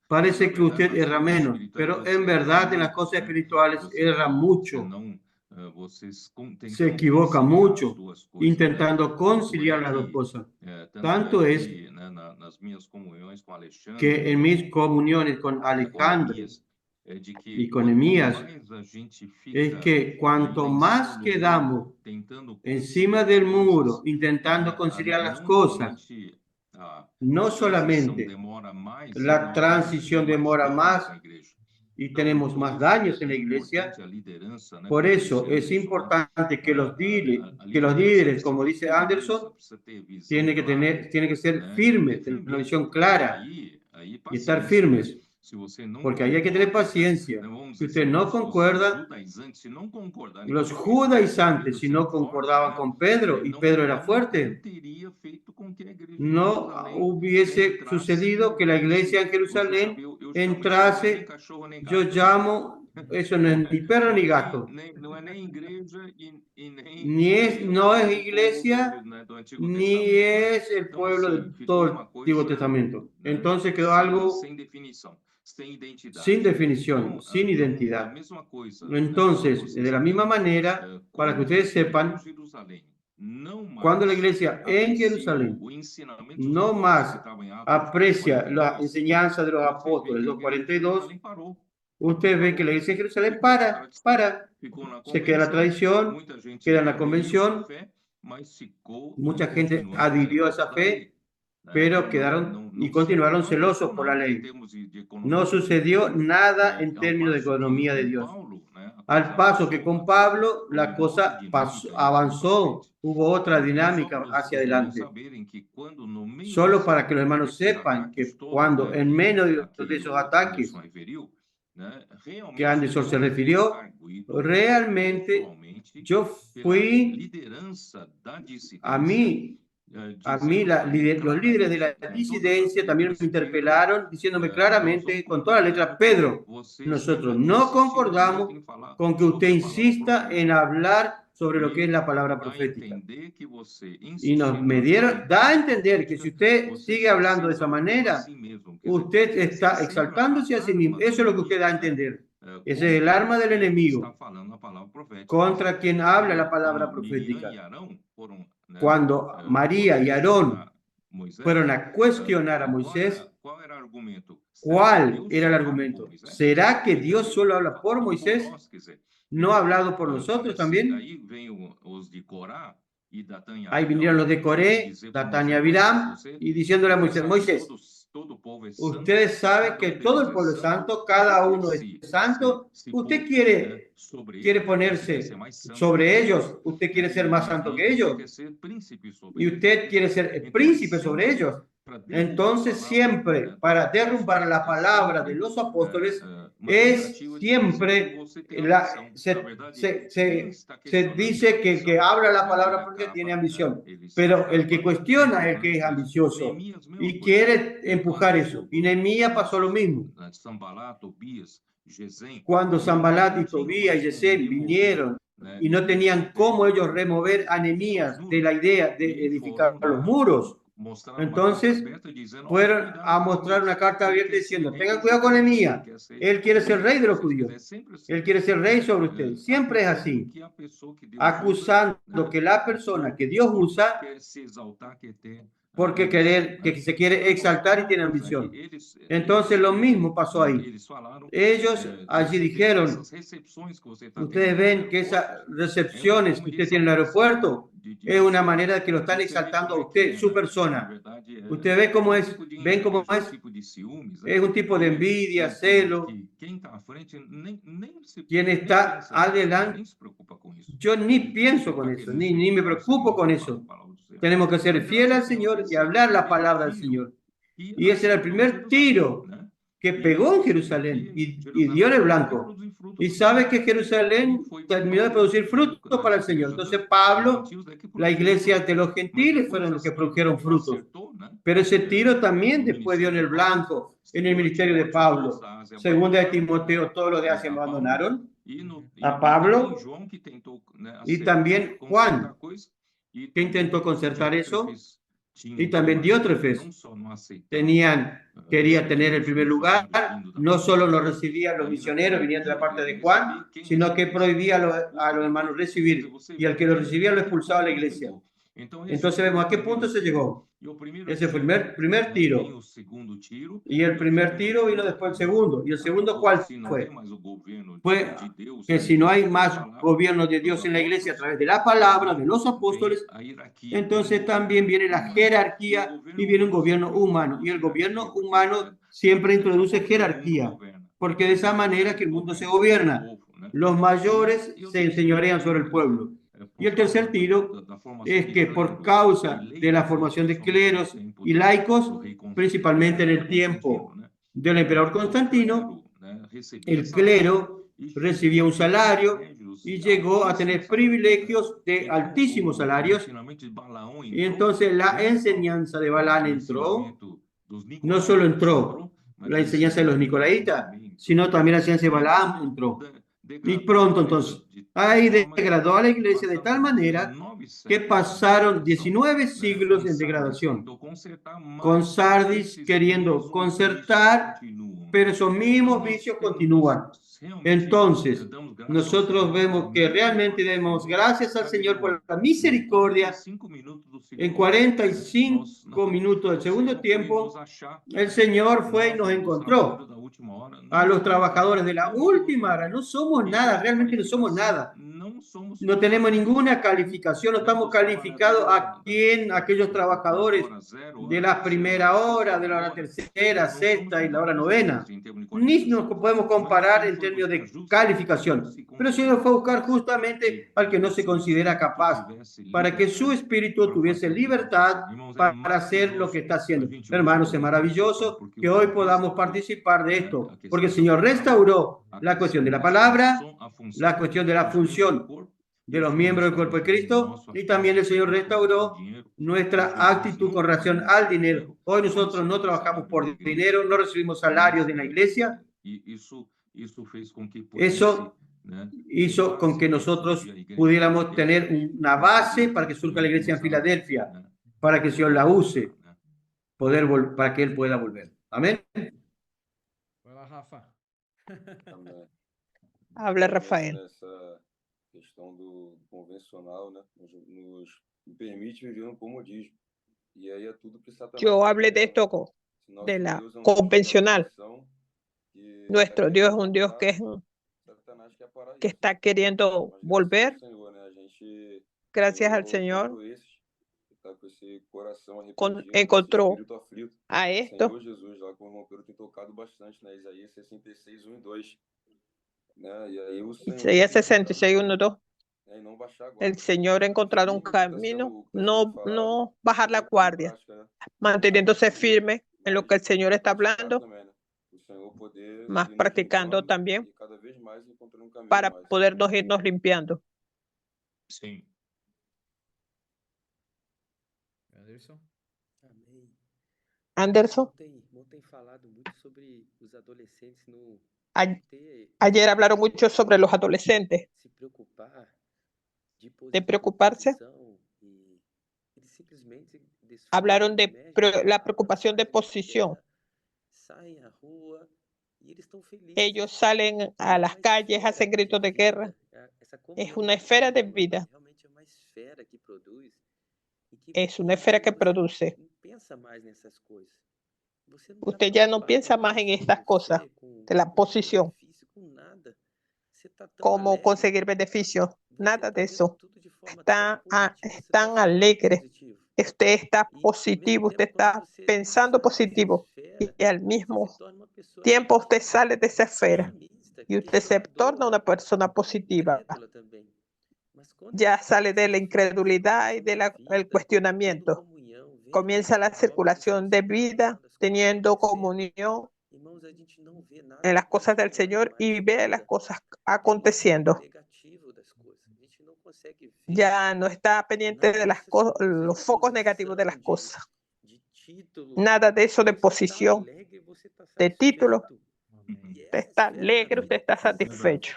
Parece que usted erra menos, pero en verdad en las cosas espirituales erra mucho. Se equivoca mucho intentando conciliar las dos cosas. Tanto es que en mis comuniones con Alejandro, y con Nehemías es que cuanto más quedamos encima del muro intentando conciliar las cosas, no solamente la transición demora más y tenemos más daños en la iglesia, por eso es importante que los líderes, como dice Anderson, tienen que ser firmes, tener una visión clara y estar firmes, porque ahí hay que tener paciencia. Si usted no concuerda, los judaizantes, si no concordaban con Pedro y Pedro era fuerte, no hubiese sucedido que la iglesia en Jerusalén entrase. Yo llamo, eso no es ni perro ni gato, no es iglesia, ni es el pueblo de todo el Antiguo Testamento. Entonces quedó algo sin definición, sin identidad. Entonces, de la misma manera, para que ustedes sepan, cuando la iglesia en Jerusalén no más aprecia la enseñanza de los apóstoles, los 42, usted ve que la iglesia en Jerusalén se queda la tradición, queda la convención, mucha gente adhirió a esa fe, pero quedaron y continuaron celosos por la ley. No sucedió nada en términos de economía de Dios. Al paso que con Pablo la cosa avanzó, hubo otra dinámica hacia adelante. Solo para que los hermanos sepan que cuando en medio de esos ataques que Anderson se refirió, realmente yo fui, los líderes de la disidencia también me interpelaron diciéndome claramente con toda la letra: Pedro, nosotros no concordamos con que usted insista en hablar sobre lo que es la palabra profética. Y da a entender que si usted sigue hablando de esa manera, usted está exaltándose a sí mismo. Eso es lo que usted da a entender. Ese es el arma del enemigo contra quien habla la palabra profética. Cuando María y Aarón fueron a cuestionar a Moisés, ¿cuál era el argumento? ¿Será que Dios solo habla por Moisés? ¿No ha hablado por nosotros también? Ahí vinieron los de Coré, Datán y Abiram, y diciéndole a Moisés: Moisés, ustedes saben que todo el pueblo es santo, cada uno es santo. Usted quiere ponerse sobre ellos, usted quiere ser más santo que ellos, y usted quiere ser el príncipe sobre ellos. Entonces siempre para derrumbar la palabra de los apóstoles siempre se dice que el que habla la palabra porque tiene ambición, pero el que cuestiona es el que es ambicioso y quiere empujar eso. Y Nehemías pasó lo mismo. Cuando Sanbalat y Tobías y Gesem vinieron y no tenían cómo ellos remover a Nehemías de la idea de edificar los muros, entonces fueron a mostrar una carta abierta diciendo: tengan cuidado con Nehemías, él quiere ser rey de los judíos, él quiere ser rey sobre ustedes. Siempre es así, acusando que la persona que Dios usa porque que se quiere exaltar y tiene ambición. Entonces lo mismo pasó ahí. Ellos allí dijeron: ustedes ven que esas recepciones que usted tiene en el aeropuerto es una manera de que lo están exaltando a usted, su persona. Usted ve cómo es, ven cómo es un tipo de envidia, celo. Quien está adelante, yo ni pienso con eso, ni me preocupo con eso. Tenemos que ser fieles al Señor y hablar la palabra del Señor. Y ese era el primer tiro que pegó en Jerusalén y dio en el blanco. Y sabe que Jerusalén terminó de producir frutos para el Señor. Entonces Pablo, la iglesia de los gentiles fueron los que produjeron frutos. Pero ese tiro también después dio en el blanco en el ministerio de Pablo. Segunda de Timoteo, todos los de Asia abandonaron a Pablo. Y también Juan, que intentó concertar eso, y también Diótrefes quería tener el primer lugar. No solo lo recibían los misioneros viniendo de la parte de Juan, sino que prohibía a los hermanos recibir, y al que lo recibía lo expulsaba a la iglesia. Entonces vemos a qué punto se llegó. Ese fue el primer tiro. Y el primer tiro vino después el segundo. ¿Y el segundo cuál fue? Fue que si no hay más gobierno de Dios en la iglesia a través de la palabra, de los apóstoles, entonces también viene la jerarquía y viene un gobierno humano. Y el gobierno humano siempre introduce jerarquía, porque de esa manera que el mundo se gobierna. Los mayores se enseñorean sobre el pueblo. Y el tercer tiro es que por causa de la formación de cleros y laicos, principalmente en el tiempo del emperador Constantino, el clero recibía un salario y llegó a tener privilegios de altísimos salarios. Y entonces la enseñanza de Balaam entró, no solo entró la enseñanza de los nicolaitas, sino también la enseñanza de Balaam entró. Y pronto entonces, ahí degradó a la iglesia de tal manera que pasaron 19 siglos en degradación, con Sardis queriendo concertar, pero esos mismos vicios continúan. Entonces, nosotros vemos que realmente demos gracias al Señor por la misericordia. En 45 minutos del segundo tiempo, el Señor fue y nos encontró. A los trabajadores de la última hora, no somos nada, realmente no somos nada. No tenemos ninguna calificación, no estamos calificados aquellos trabajadores de la primera hora, de la hora tercera, sexta y la hora novena. Ni nos podemos comparar en términos de calificación. Pero el Señor fue a buscar justamente al que no se considera capaz, para que su espíritu tuviese libertad para hacer lo que está haciendo. Hermanos, es maravilloso que hoy podamos participar de esto, porque el Señor restauró la cuestión de la palabra, la cuestión de la función de los miembros del cuerpo de Cristo, y también el Señor restauró nuestra actitud con relación al dinero. Hoy nosotros no trabajamos por dinero, no recibimos salarios de la iglesia. Eso hizo con que nosotros pudiéramos tener una base para que surja la iglesia en Filadelfia, para que el Señor la use, para que Él pueda volver. Amén. Hola, Rafa. Habla Rafael. Questão do convencional, né? Nos permite viver no comodismo. E aí é tudo que Satanás. Yo hablé de esto de la convencional. Nuestro Dios es un Dios que está queriendo volver. Gracias al Señor encontró a esto. Isaías 66, 1, 2. El Señor ha encontrado un camino, no bajar la guardia, manteniéndose firme en lo que el Señor está hablando, más practicando también para podernos irnos limpiando. Sí. Anderson. Ayer hablaron mucho sobre los adolescentes, de preocuparse. Hablaron de la preocupación de posición. Ellos salen a las calles, hacen gritos de guerra. Es una esfera de vida. Es una esfera que produce. Usted ya no piensa más en estas cosas de la posición, cómo conseguir beneficios, nada de eso. Están alegres, usted está positivo, usted está pensando positivo y al mismo tiempo usted sale de esa esfera y usted se torna una persona positiva. Ya sale de la incredulidad y del cuestionamiento. Comienza la circulación de vida, teniendo comunión en las cosas del Señor y ve las cosas aconteciendo. Ya no está pendiente de los focos negativos de las cosas. Nada de eso de posición, de título. Usted está alegre, usted está satisfecho.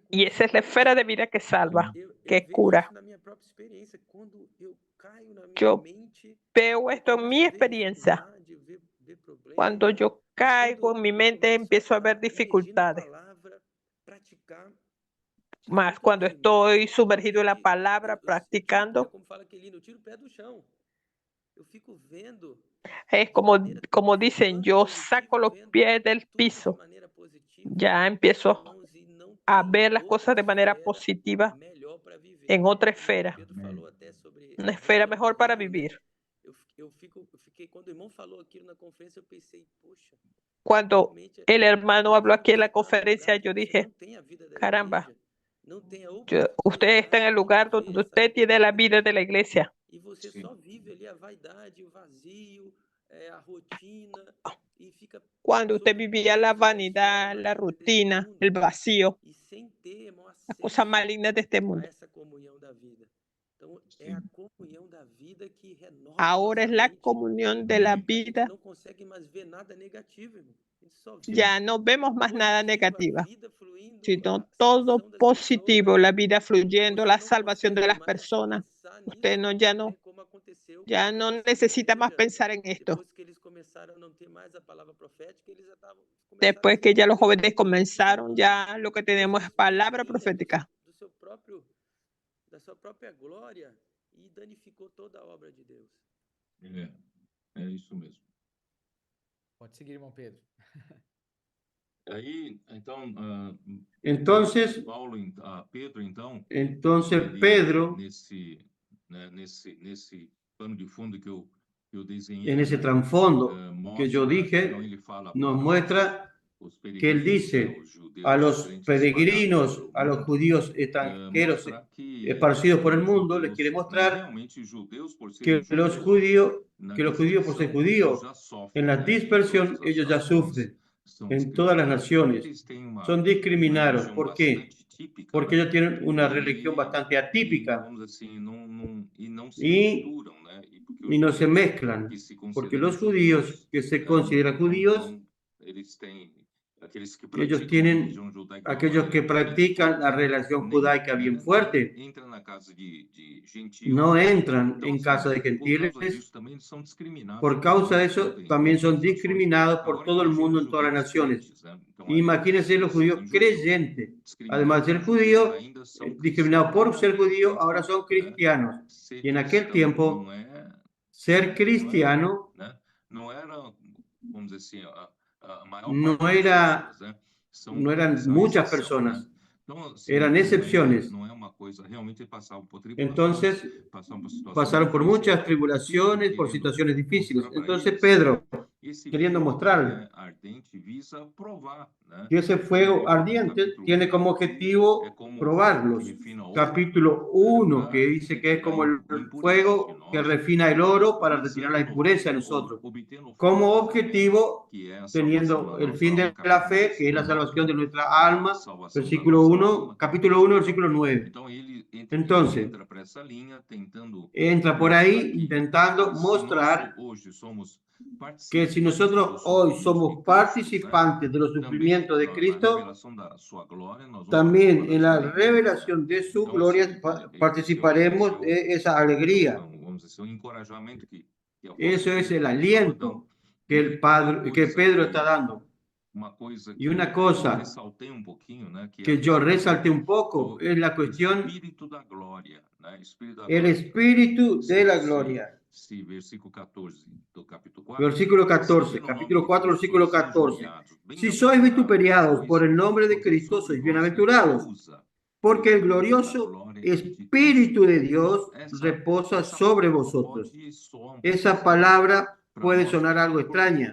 Y esa es la esfera de vida que salva, que cura. Yo veo esto en mi experiencia. Cuando yo caigo en mi mente, empiezo a ver dificultades. Mas cuando estoy sumergido en la palabra, practicando, es como dicen, yo saco los pies del piso. Ya empiezo a ver las cosas de manera positiva en otra esfera. Una esfera mejor para vivir. Cuando el hermano habló aquí en la conferencia, yo dije, caramba, usted está en el lugar donde usted tiene la vida de la iglesia. Cuando usted vivía la vanidad, la rutina, el vacío, las cosas malignas de este mundo. Ahora es la comunión de la vida. Ya no vemos más nada negativa, sino todo positivo, la vida fluyendo, la salvación de las personas. Usted ya no necesita más pensar en esto. Después que ya los jóvenes comenzaron, ya lo que tenemos es palabra profética. Da sua própria glória e danificou toda a obra de Deus. É isso mesmo. Pode seguir, irmão Pedro. Aí, então, entonces, Paulo, Pedro, então, Pedro, nesse pano de fundo que eu desenhei, en ese trasfondo que yo dije, nos muestra que él dice a los peregrinos, a los judíos extranjeros esparcidos por el mundo, les quiere mostrar que los judíos por ser judíos, en la dispersión ellos ya sufren en todas las naciones, son discriminados. ¿Por qué? Porque ellos tienen una religión bastante atípica y no se mezclan, porque los judíos que se consideran judíos, ellos tienen aquellos que practican la relación judaica bien fuerte, no entran en casa de gentiles. Por causa de eso también son discriminados por todo el mundo en todas las naciones. Imagínense los judíos creyentes, además de ser judíos, discriminados por ser judíos, ahora son cristianos. Y en aquel tiempo, ser cristiano no eran muchas personas, eran excepciones. Entonces pasaron por muchas tribulaciones, por situaciones difíciles. Entonces Pedro, queriendo mostrarle que ese fuego ardiente tiene como objetivo probarlos. Capítulo 1, que dice que es como el fuego que refina el oro para retirar la impureza de nosotros. Como objetivo, teniendo el fin de la fe, que es la salvación de nuestra alma, capítulo 1, versículo 9. Entonces, entra por ahí intentando mostrar que si nosotros hoy somos participantes de los sufrimientos de Cristo, también en la revelación de su gloria participaremos de esa alegría. Eso es el aliento que Pedro está dando. Y una cosa que yo resalté un poco es la cuestión el espíritu de la gloria. Versículo 14, capítulo 4, versículo 14. Si sois vituperiados por el nombre de Cristo, sois bienaventurados, porque el glorioso Espíritu de Dios reposa sobre vosotros. Esa palabra puede sonar algo extraña.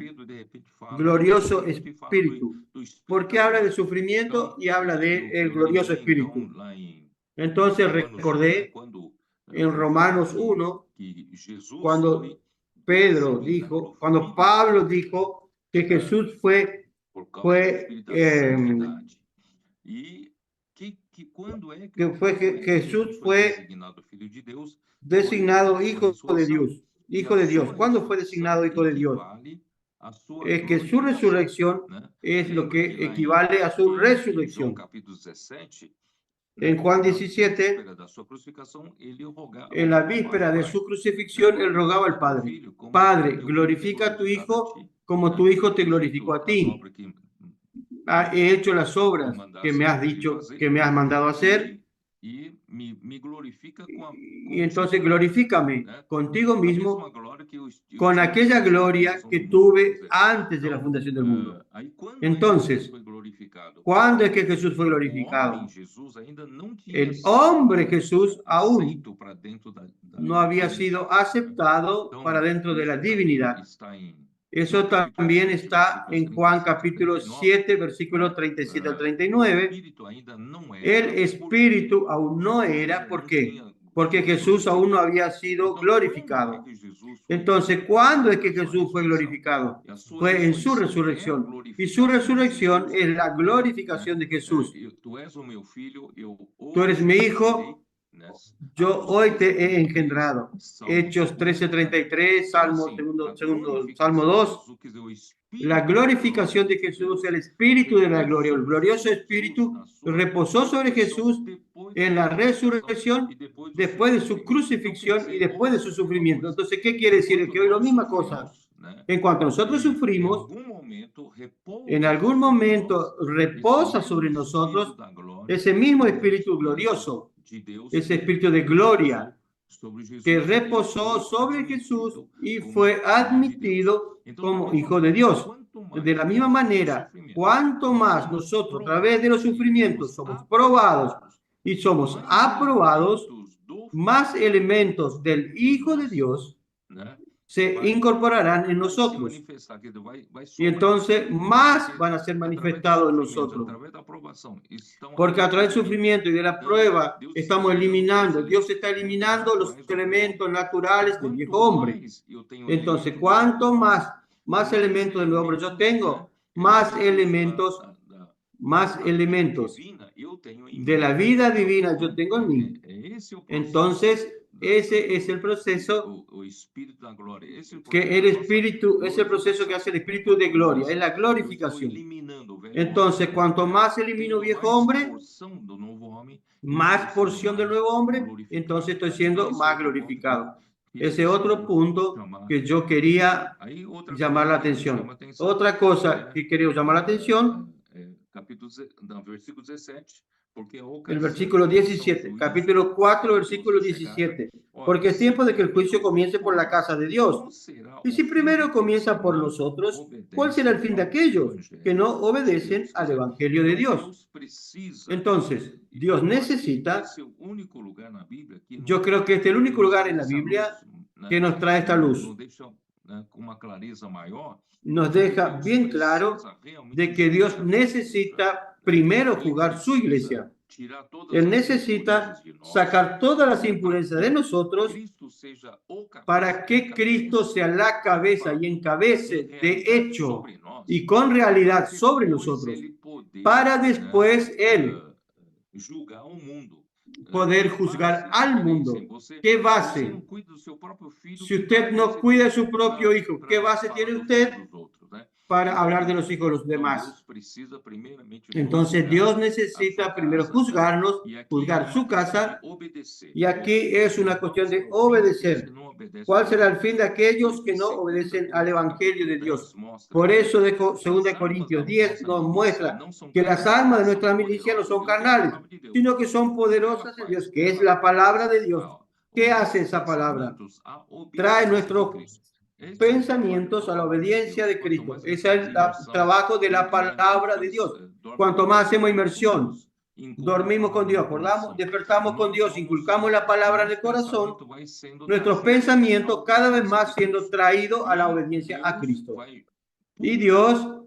Glorioso Espíritu. Porque habla de sufrimiento y habla de el glorioso Espíritu. Entonces recordé en Romanos 1, cuando Pablo dijo que Jesús fue designado hijo de Dios. Hijo de Dios. ¿Cuándo fue designado hijo de Dios? Es que su resurrección es lo que equivale a su resurrección. En Juan 17, en la víspera de su crucifixión, él rogaba al Padre: Padre, glorifica a tu Hijo como tu Hijo te glorificó a ti. he hecho las obras que me has dicho, que me has mandado hacer, y entonces glorifícame contigo mismo con aquella gloria que tuve antes de la fundación del mundo. Entonces, ¿cuándo es que Jesús fue glorificado? El hombre Jesús aún no había sido aceptado para dentro de la divinidad. Eso también está en Juan capítulo 7, versículos 37 al 39. El Espíritu aún no era, ¿por qué? Porque Jesús aún no había sido glorificado. Entonces, ¿cuándo es que Jesús fue glorificado? Fue en su resurrección. Y su resurrección es la glorificación de Jesús. Tú eres mi hijo, yo hoy te he engendrado. Hechos 13:33, Salmo 2. La glorificación de Jesús, el Espíritu de la gloria, el glorioso Espíritu reposó sobre Jesús en la resurrección, después de su crucifixión y después de su sufrimiento. Entonces, ¿qué quiere decir? Que hoy la misma cosa. En cuanto nosotros sufrimos, en algún momento reposa sobre nosotros ese mismo Espíritu glorioso, ese Espíritu de gloria que reposó sobre Jesús y fue admitido como hijo de Dios. De la misma manera, cuanto más nosotros a través de los sufrimientos somos probados y somos aprobados, más elementos del Hijo de Dios se incorporarán en nosotros. Y entonces más van a ser manifestados en nosotros. Porque a través del sufrimiento y de la prueba estamos eliminando, Dios está eliminando los elementos naturales del viejo hombre. Entonces, cuanto más elementos del nuevo hombre yo tengo, más elementos de la vida divina yo tengo en mí. Entonces, ese es el proceso que el Espíritu, es el proceso que hace el Espíritu de gloria, es la glorificación. Entonces, cuanto más elimino viejo hombre, más porción del nuevo hombre, entonces estoy siendo más glorificado. Ese otro punto que yo quería llamar la atención. Otra cosa que quería llamar la atención, el versículo 17, capítulo 4, versículo 17. Porque es tiempo de que el juicio comience por la casa de Dios. Y si primero comienza por nosotros, ¿cuál será el fin de aquellos que no obedecen al Evangelio de Dios? Entonces, Dios necesita, yo creo que este es el único lugar en la Biblia que nos trae esta luz. Nos deja bien claro de que Dios necesita primero juzgar su iglesia. Él necesita sacar todas las impurezas de nosotros para que Cristo sea la cabeza y encabece de hecho y con realidad sobre nosotros, para después Él poder juzgar al mundo. ¿Qué base? Si usted no cuida de su propio hijo, ¿qué base tiene usted para hablar de los hijos de los demás? Entonces Dios necesita primero juzgarnos, juzgar su casa, y aquí es una cuestión de obedecer. ¿Cuál será el fin de aquellos que no obedecen al Evangelio de Dios? Por eso 2 Corintios 10 nos muestra que las armas de nuestra milicia no son carnales, sino que son poderosas en Dios, que es la palabra de Dios. ¿Qué hace esa palabra? Trae nuestros pensamientos a la obediencia de Cristo. Ese es el trabajo de la palabra de Dios. Cuanto más hacemos inmersión, dormimos con Dios, acordamos, despertamos con Dios, inculcamos la palabra en el corazón, nuestros pensamientos cada vez más siendo traídos a la obediencia a Cristo. Y Dios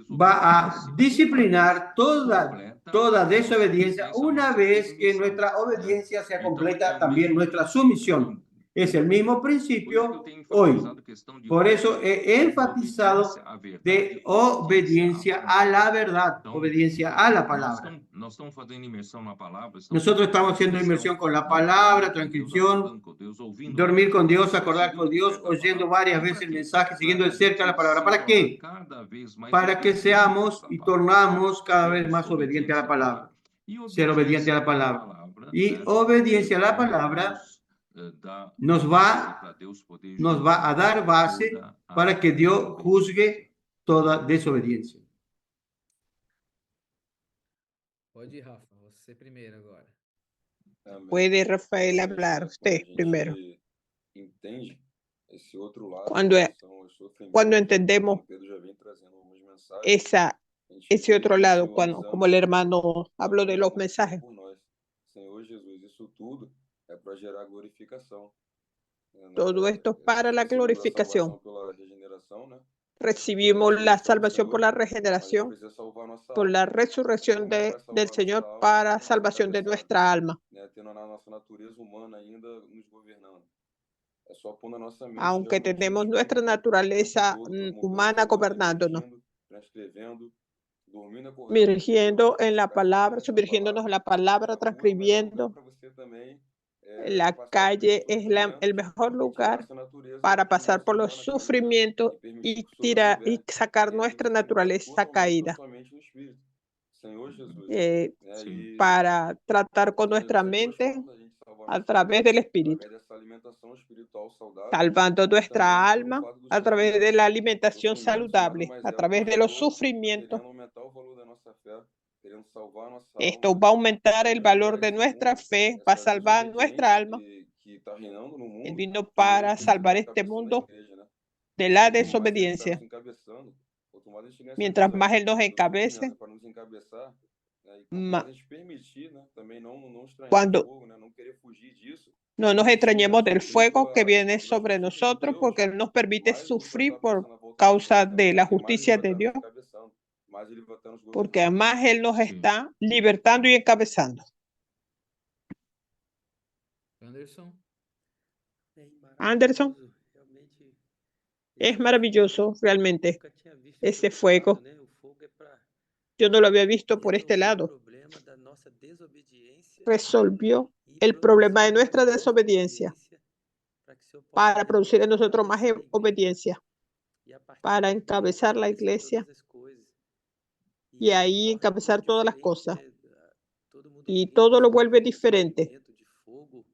va a disciplinar toda desobediencia una vez que nuestra obediencia sea completa, también nuestra sumisión. Es el mismo principio hoy. Por eso he enfatizado de obediencia a la verdad, obediencia a la palabra. Nosotros estamos haciendo inmersión con la palabra, transcripción, dormir con Dios, acordar con Dios, oyendo varias veces el mensaje, siguiendo de cerca la palabra. ¿Para qué? Para que seamos y tornamos cada vez más obedientes a la palabra. Ser obediente a la palabra. Y obediencia a la palabra nos va a dar base para que Dios juzgue toda desobediencia. Pode ir, Rafa, você primeiro agora. Amém. Puede Rafael Realmente, hablar né, quando a usted primero. gente entende esse outro lado, Cuando, né, que são os cuando sofrimentos, entendemos como Pedro já vem trazendo algumas mensagens, ese a gente vê otro que lado, esse cuando, homem como el hermano habló de morrendo los por mensajes, nós. Senhor Jesus, isso tudo é para gerar glorificação. todo esto es para la Recebemos a glorificación. salvação pela regeneração, né? Recibimos la salvación por la Mas ele regeneración, precisa salvar nossa por alma. la resurrección Como ele vai del salvar Señor nossa alma, para nós salvación de encabeçados, nuestra alma. né, tendo a nossa natureza humana ainda nos governando. É só pôr na nossa mente Aunque realmente no tenemos nuestra espírito, o tempo naturaleza todo, mudando humana essa voz, gobernándonos, repetindo, transcrevendo, dormindo, acordando com Deus, dirigiendo en la palabra, praticando essa sumergiéndonos en palavra. la palabra, A rua é o melhor lugar transcribiendo. para você também La passar por esses calle es el sofrimentos mejor e tirar lugar essa natureza para que pasar nossa por los humana caída sufrimientos e permitir y que o Senhor y governe. sacar E a gente nuestra focar naturaleza totalmente caída, nossa mente no espírito. Senhor Jesus. Sim. E para tratar con Jesus nuestra tem duas mente formas da gente salvar a nossa través alma. del Espíritu, Através dessa alimentação espiritual saudável salvando e também nuestra pelo alma fato do a través de sofrimento. la O alimentación sofrimento nada saludable, mais a é do que través o de los Senhor sufrimientos. querendo aumentar o valor da nossa fé, querendo salvar a nossa Esto alma, va a aumentar el querendo tirar valor de esse nuestra mundo, fe, va a essa salvar nuestra desobediência alma. que está reinando no Él mundo vino e mesmo para o crescimento salvar que está este acontecendo na mundo igreja, né? de la Quanto mais que ele está desobediencia. nos encabeçando, quanto mais a gente ganha essa Mientras visão más Él nos do encabece, sofrimento para nos encabeçar, né? E quanto mais a gente permitir, né? Também não estranhar o cuando fogo, né? Não querer fugir disso, no nos porque se a gente já extrañemos del sofreu fuego que viene pela sobre justiça de nosotros, Deus, porque Él nos permite mais a gente vai sufrir estar por pensando na volta do causa Senhor de também, la porque mais Ele justicia vai de estar nos Dios, encabeçando, mais Ele vai estar nos porque governando. más Él nos Sim. está libertando y encabezando. Anderson? Anderson, Realmente, es esse maravilloso realmente nunca tinha visto por ese esse fuego. lado, né? O fogo é para Yo no lo había visto por este resolver o lado. problema da nossa desobediência Resolvió e el problema de produzir nuestra mais desobediencia obediência para que o Senhor possa para producir en realmente nosotros más encabeçar a igreja. obediencia, E a partir para daí encabezar la acontecer iglesia todas as coisas. y E ahí torna tudo encabezar todas las diferente, cosas. né? Todo mundo Y vive todo lo esse vuelve momento de diferente. sofrimento, de fogo,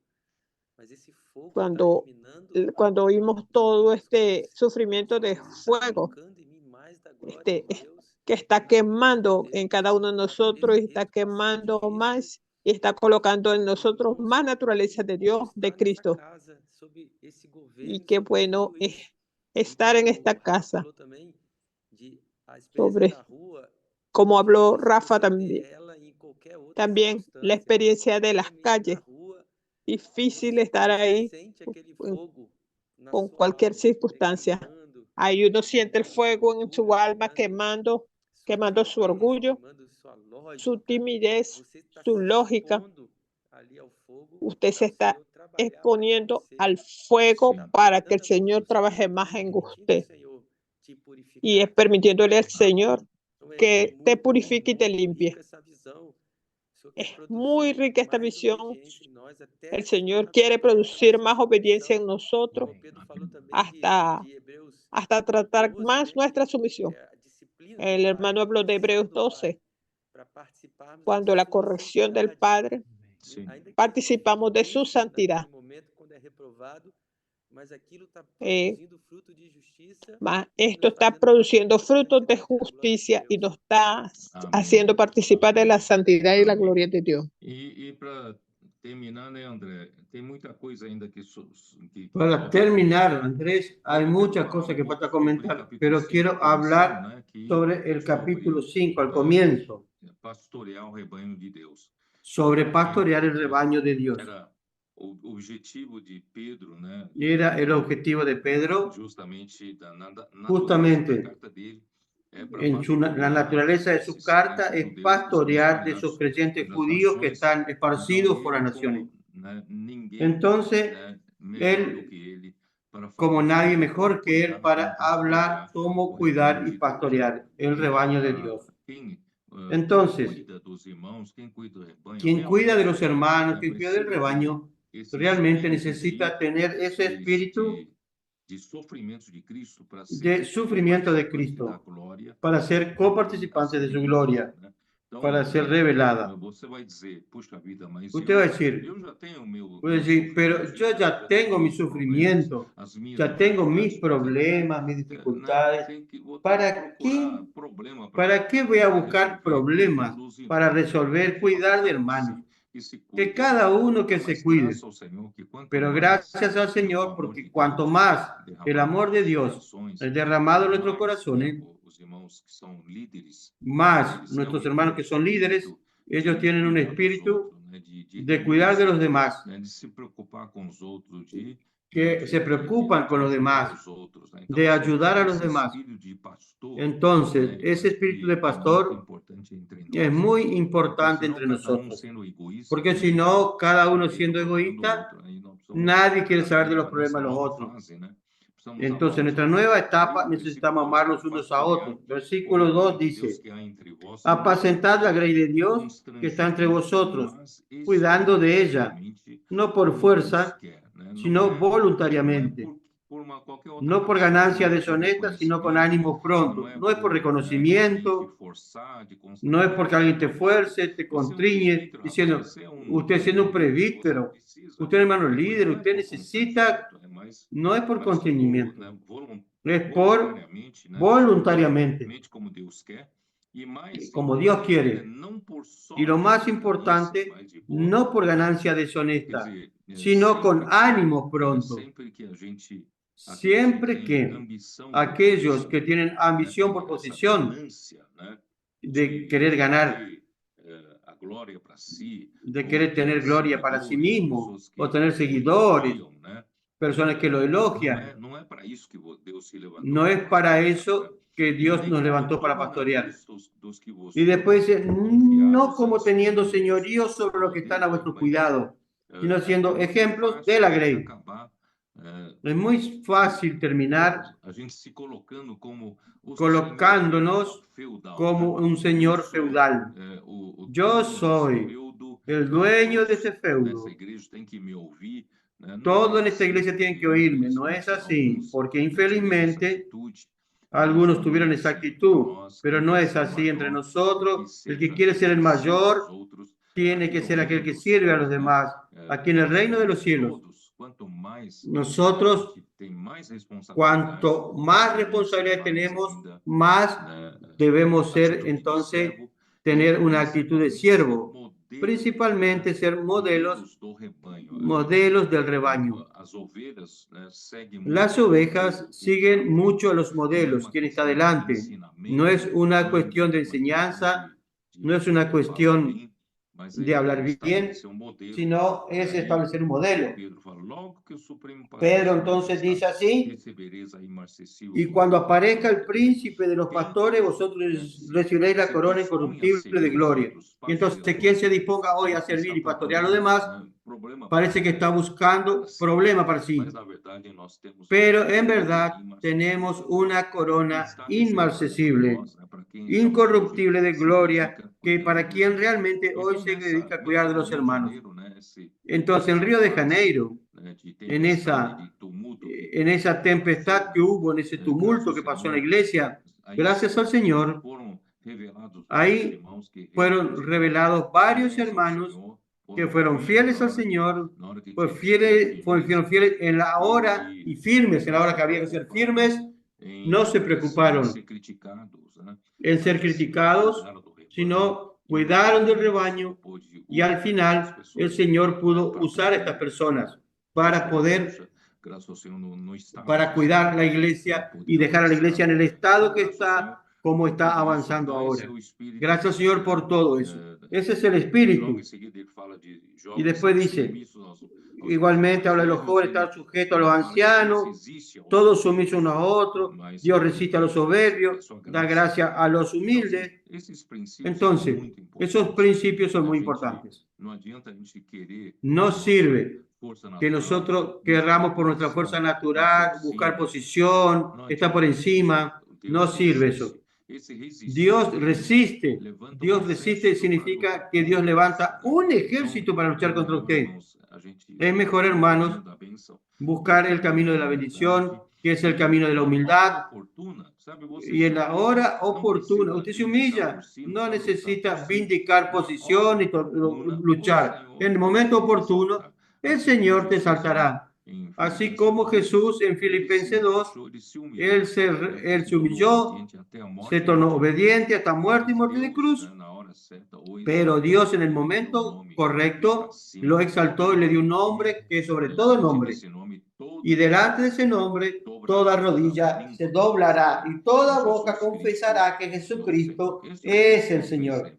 mas esse fogo está Cuando, germinando cuando oímos todo divinas este coisas. sufrimiento de Está fuego colocando em mim mais da glória este, de Deus, que está da beleza de quemando en Deus, cada uno de da nosotros y está perfeita ação de quemando Cristo. más y está colocando en nosotros Irmãos, más naturaleza de que bom Dios, de estar nessa Cristo. casa, sob esse Y governo, qué sob bueno tudo es isso. estar en Como esta o Rafa casa, falou também, de a experiência sobre da rua, como é habló difícil Rafa você ter también, ela em qualquer outra también la circunstância. experiencia de las Realmente na calles. rua, Difícil estar você ahí sente aquele con fogo na con sua cualquier alma, circunstancia. queimando, Ahí uno siente el queimando seu fuego en su orgulho, alma, quemando su timidez, orgullo, queimando sua su lógica. timidez, Você está su se lógica. expondo ali ao fogo Usted se para o está Senhor trabalhar mais em exponiendo você. al fuego Sim. para que el Dando a Señor você trabaje também, más en permitindo o usted. Senhor te Y purificar. es permitiéndole al Señor Então que te purifique y te muito limpie. rica essa visão. O Senhor Es quer muy produzir rica esta mais visión. obediência em nós, até El se Señor tornar quiere completa a producir nossa más obediencia en submissão. nosotros Como Pedro falou também hasta, de Hebreus hasta tratar 12, más né? nuestra Que sumisión. é a disciplina do El Pai, hermano a habló de correção Hebreos do Pai, 12, para participarmos da cuando la sua corrección del santidade. Padre, Sim. Ainda que participamos de su difícil santidad. naquele momento quando é reprovado, mas aquilo está Eh, produzindo fruto de justiça Mas e esto nos está fazendo produciendo participar da frutos de santidade e da glória de justicia y Deus. nos está Amém. haciendo participar de la santidad y la Amém. gloria de Dios. E para terminar, né, André? Tem muita coisa ainda que Para falta terminar, comentar. Andrés, hay Eu quero muchas falar cosas que pouco falta sobre comentar, capítulo pero 5, quiero comissão, hablar né, que sobre el capítulo sobre 5, al comienzo, pastorear o rebanho de Deus. sobre pastorear el rebaño de Dios. Era o objetivo de Pedro, né? Y era el objetivo de Pedro, Justamente da natureza justamente da carta dele, é para en la naturaleza de su carta, es pastorear de esos creyentes judíos que están esparcidos por las naciones. Entonces, él, como nadie mejor que él, para hablar cómo cuidar y pastorear el rebaño de Dios. Entonces, quien cuida de los hermanos, quien cuida del rebaño, realmente necesita tener ese espíritu de sufrimiento de Cristo para ser coparticipantes de su gloria. para ser revelada. Usted va a decir, pero yo ya tengo mi sufrimiento, ya tengo mis problemas, mis dificultades. ¿Para qué? ¿Para qué voy a buscar problemas para resolver, cuidar de hermanos? Que cada uno que se cuide. Pero gracias al Señor, porque cuanto más el amor de Dios es derramado en nuestros corazones, más nuestros hermanos que son líderes, ellos tienen un espíritu de cuidar de los demás, que se preocupan con los demás, de ayudar a los demás. Entonces, ese espíritu de pastor es muy importante entre nosotros, porque si no, cada uno siendo egoísta, nadie quiere saber de los problemas de los otros. Entonces, en nuestra nueva etapa necesitamos amar los unos a otros. Versículo 2 dice, apacentad la grey de Dios que está entre vosotros, cuidando de ella, no por fuerza, sino voluntariamente. No por ganancia deshonesta, sino con ánimo pronto. No es por reconocimiento, no es porque alguien te fuerce, te constriñe, diciendo, usted siendo un presbítero, usted hermano líder, usted necesita, no es por constreñimiento, es por voluntariamente, como Dios quiere. Y lo más importante, no por ganancia deshonesta, sino con ánimo pronto. Siempre que aquellos que tienen ambición por posición, de querer ganar, de querer tener gloria para sí mismo, o tener seguidores, personas que lo elogian, no es para eso que Dios nos levantó para pastorear. Y después dice, no como teniendo señorío sobre los que están a vuestro cuidado, sino siendo ejemplos de la grey. Es muy fácil terminar colocándonos como un señor feudal. Yo soy el dueño de ese feudo. Todos en esta iglesia tienen que oírme. No es así, porque infelizmente algunos tuvieron esa actitud, pero no es así entre nosotros. El que quiere ser el mayor tiene que ser aquel que sirve a los demás, aquí en el reino de los cielos. Nosotros, cuanto más responsabilidad tenemos, más debemos ser, entonces, tener una actitud de siervo, principalmente ser modelos del rebaño. Las ovejas siguen mucho a los modelos, quien está delante. No es una cuestión de enseñanza, no es una cuestión de hablar bien, sino es establecer un modelo. Pedro entonces dice así, y cuando aparezca el príncipe de los pastores, vosotros recibiréis la corona incorruptible de gloria. Y entonces, quien se disponga hoy a servir y pastorear a los demás, parece que está buscando problema para sí. Pero en verdad tenemos una corona inmarcesible, incorruptible de gloria, que para quien realmente hoy se dedica a cuidar de los hermanos. Entonces, en Río de Janeiro, en esa tempestad que hubo, en ese tumulto que pasó en la iglesia, gracias al Señor, ahí fueron revelados varios hermanos que fueron fieles al Señor, fueron fieles en la hora y firmes, en la hora que había que ser firmes, no se preocuparon en ser criticados, sino cuidaron del rebaño y al final el Señor pudo usar a estas personas para cuidar la iglesia y dejar a la iglesia en el estado que está, como está avanzando ahora. Gracias, Señor, por todo eso. Ese es el espíritu. Y después dice, igualmente habla de los jóvenes, estar sujetos a los ancianos, todos sumisos unos a otros, Dios resiste a los soberbios, da gracia a los humildes. Entonces, esos principios son muy importantes. No sirve que nosotros querramos por nuestra fuerza natural buscar posición, estar por encima. No sirve eso. Dios resiste significa que Dios levanta un ejército para luchar contra usted. Es mejor, hermanos, buscar el camino de la bendición que es el camino de la humildad. Y en la hora oportuna, usted se humilla, no necesita vindicar posición y luchar. En el momento oportuno, el Señor te exaltará. Así como Jesús en Filipenses 2, él se humilló, se tornó obediente hasta muerte y muerte de cruz. Pero Dios en el momento correcto lo exaltó y le dio un nombre que es sobre todo nombre. Y delante de ese nombre, toda rodilla se doblará y toda boca confesará que Jesucristo es el Señor.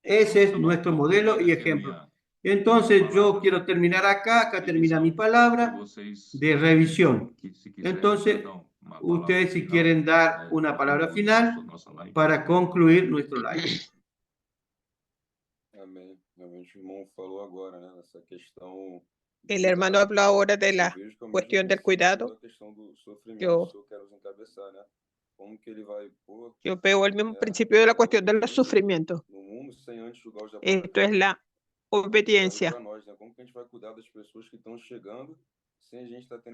Ese es nuestro modelo y ejemplo. Entonces yo quiero terminar acá termina mi palabra de revisión. Entonces, ustedes si quieren dar una palabra final para concluir nuestro live. Amém. Realmente o irmão falou agora, né? Essa questão. El hermano habló ahora de la cuestión del cuidado. Yo veo el mismo principio de la cuestión del sufrimiento. Esto es la obediencia.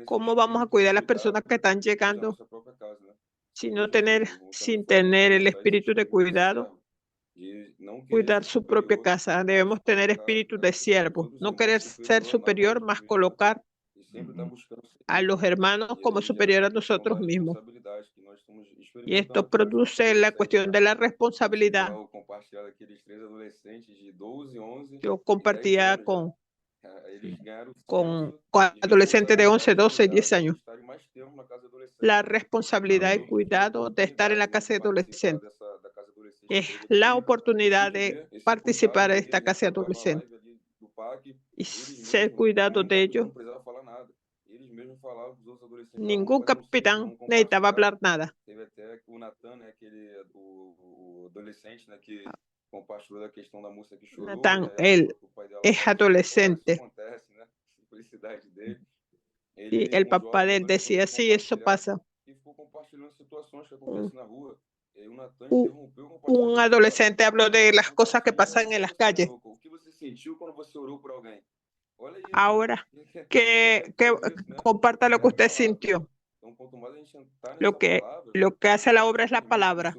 ¿Cómo vamos a cuidar a las personas que están llegando sin tener el espíritu de cuidado? Cuidar su propia casa. Debemos tener espíritu de siervo, no querer ser superior, más colocar a los hermanos como superior a nosotros mismos. Y esto produce la cuestión de la responsabilidad. Yo compartía con adolescentes de 11, 12 y 10 años la responsabilidad y cuidado de estar en la casa de adolescentes. Es la oportunidad de participar en esta casa de adolescentes y ser cuidado de ellos. Ningún capitán necesitaba hablar nada. Natán, él es adolescente. Y el papá de él decía, sí, eso pasa. Un adolescente habló de las cosas que pasan en las calles. Ahora, que comparta lo que usted sintió. Lo que hace la obra es la palabra.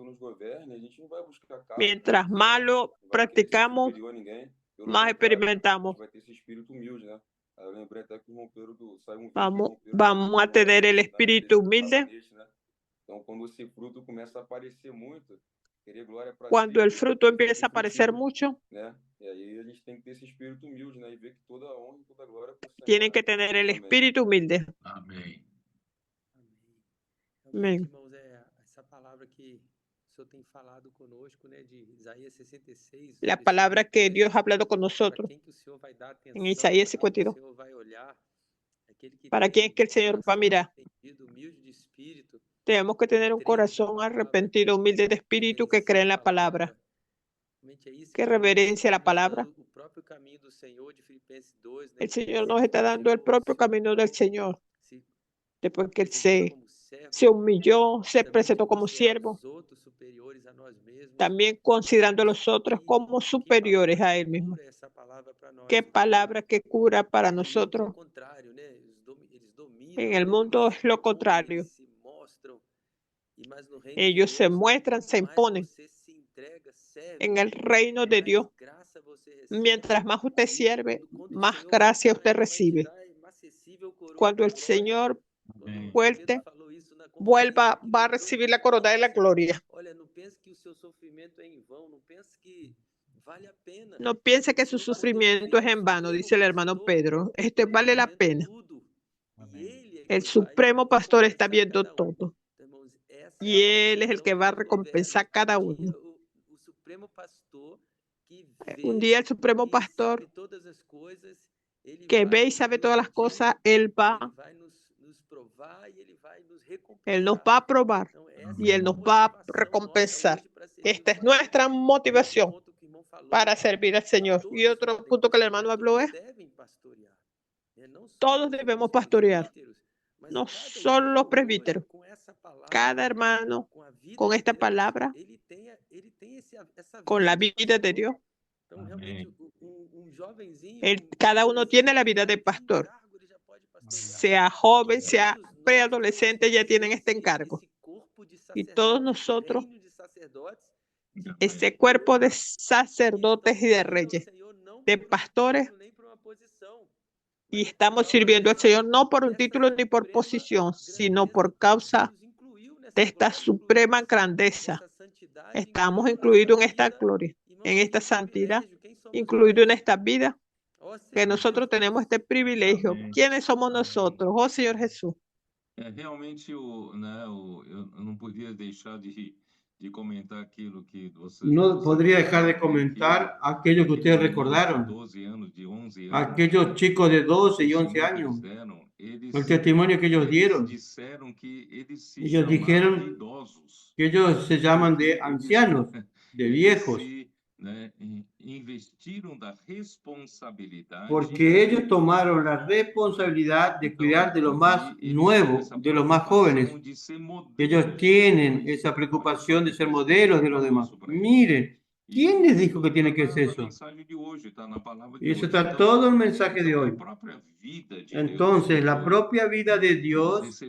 Mientras más lo practicamos, más experimentamos. Vamos a tener el espíritu humilde. Cuando el fruto empieza a aparecer mucho, tienen que tener el espíritu humilde. Amém. Amém. La palabra que Dios ha hablado con nosotros en Isaías 52. ¿Para quién es que el Señor va a mirar? Tenemos que tener un corazón arrepentido, humilde de espíritu, que cree en la palabra, que reverencia la palabra. El Señor nos está dando el propio camino del Señor. Después que Él se humilló, se presentó como siervo, también considerando a los otros como superiores a Él mismo. Qué palabra que cura para nosotros. En el mundo es lo contrario. Ellos se muestran, se imponen. En el reino de Dios, mientras más usted sirve, más gracia usted recibe. Cuando el Señor vuelva, va a recibir la corona de la gloria. No piense que su sufrimiento es en vano, dice el hermano Pedro. Esto vale la pena. El Supremo Pastor está viendo todo. Y Él es el que va a recompensar a cada uno. Un día el Supremo Pastor, que ve y sabe todas las cosas, Él nos va a probar y Él nos va a recompensar. Esta es nuestra motivación para servir al Señor. Y otro punto que el hermano habló es, todos debemos pastorear, no solo los presbíteros. Cada hermano con esta palabra, con la vida de Dios. Cada uno tiene la vida de pastor. Sea joven, sea preadolescentes ya tienen este encargo. Y todos nosotros, este cuerpo de sacerdotes y de reyes, de pastores, y estamos sirviendo al Señor no por un título ni por posición, sino por causa de esta suprema grandeza. Estamos incluidos en esta gloria, en esta santidad, incluidos en esta vida, que nosotros tenemos este privilegio. ¿Quiénes somos nosotros? Oh Señor Jesús. Realmente, eu não podia deixar de comentar aquilo que vocês... No podría dejar de comentar aquello que ustedes recordaron. 12 anos, de 11 anos, Aquellos chicos de 12 y 11 años. El testimonio que ellos dieron. Ellos dijeron que ellos se llaman de ancianos, de viejos. Porque ellos tomaron la responsabilidad de cuidar de los más nuevos, de los más jóvenes. Ellos tienen esa preocupación de ser modelos de los demás. Miren, ¿quién les dijo que tiene que ser eso? Y eso está todo el mensaje de hoy. Entonces, la propia vida de Dios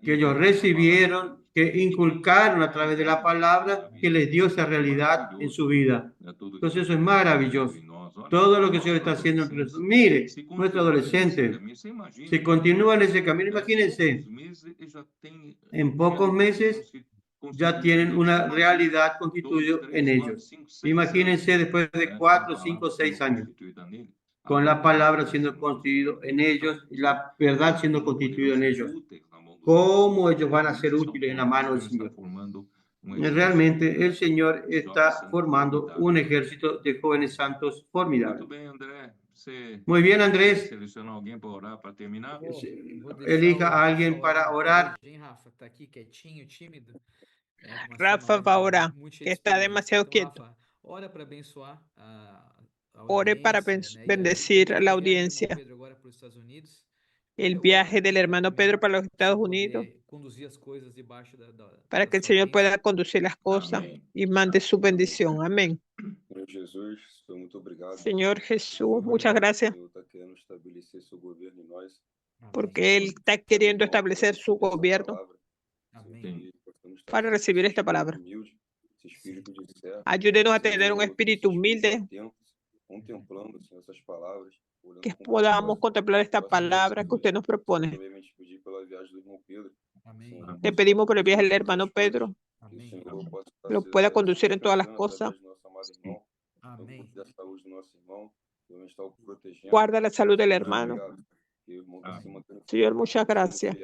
que ellos recibieron, que inculcaron a través de la palabra, que les dio esa realidad en su vida. Entonces, eso es maravilloso. Todo lo que el Señor está haciendo entre nosotros. Mire, nuestro adolescente, si continúa en ese camino, imagínense, en pocos meses ya tienen una realidad constituida en ellos. Imagínense después de 4, 5, 6 años, con la palabra siendo constituido en ellos y la verdad siendo constituida en ellos. ¿Cómo ellos van a ser útiles en la mano del Señor? Realmente el Señor está formando un ejército de jóvenes santos formidables. Muy bien, Andrés. Elija a alguien para orar. Rafa va a orar, que está demasiado quieto. Ore para bendecir a la audiencia. El viaje del hermano Pedro para los Estados Unidos, para que el Señor pueda conducir las cosas y mande su bendición. Amén. Señor Jesús, muchas gracias, porque Él está queriendo establecer su gobierno para recibir esta palabra. Ayúdenos a tener un espíritu humilde, que podamos contemplar esta palabra que usted nos propone. Te pedimos por el viaje del hermano Pedro, lo pueda conducir en todas las cosas. Guarda la salud del hermano. Señor, muchas gracias,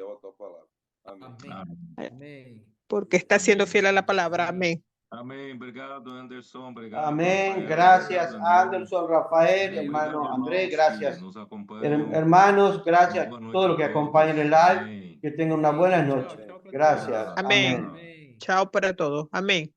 porque está siendo fiel a la palabra. Amén. Amén. Obrigado, Anderson. Obrigado, Amén. Gracias, Anderson, Rafael, hermano Andrés. Gracias. Hermanos, gracias a todos los que acompañan el live. Que tengan una buena noche. Gracias. Amén. Chao para todos. Amén.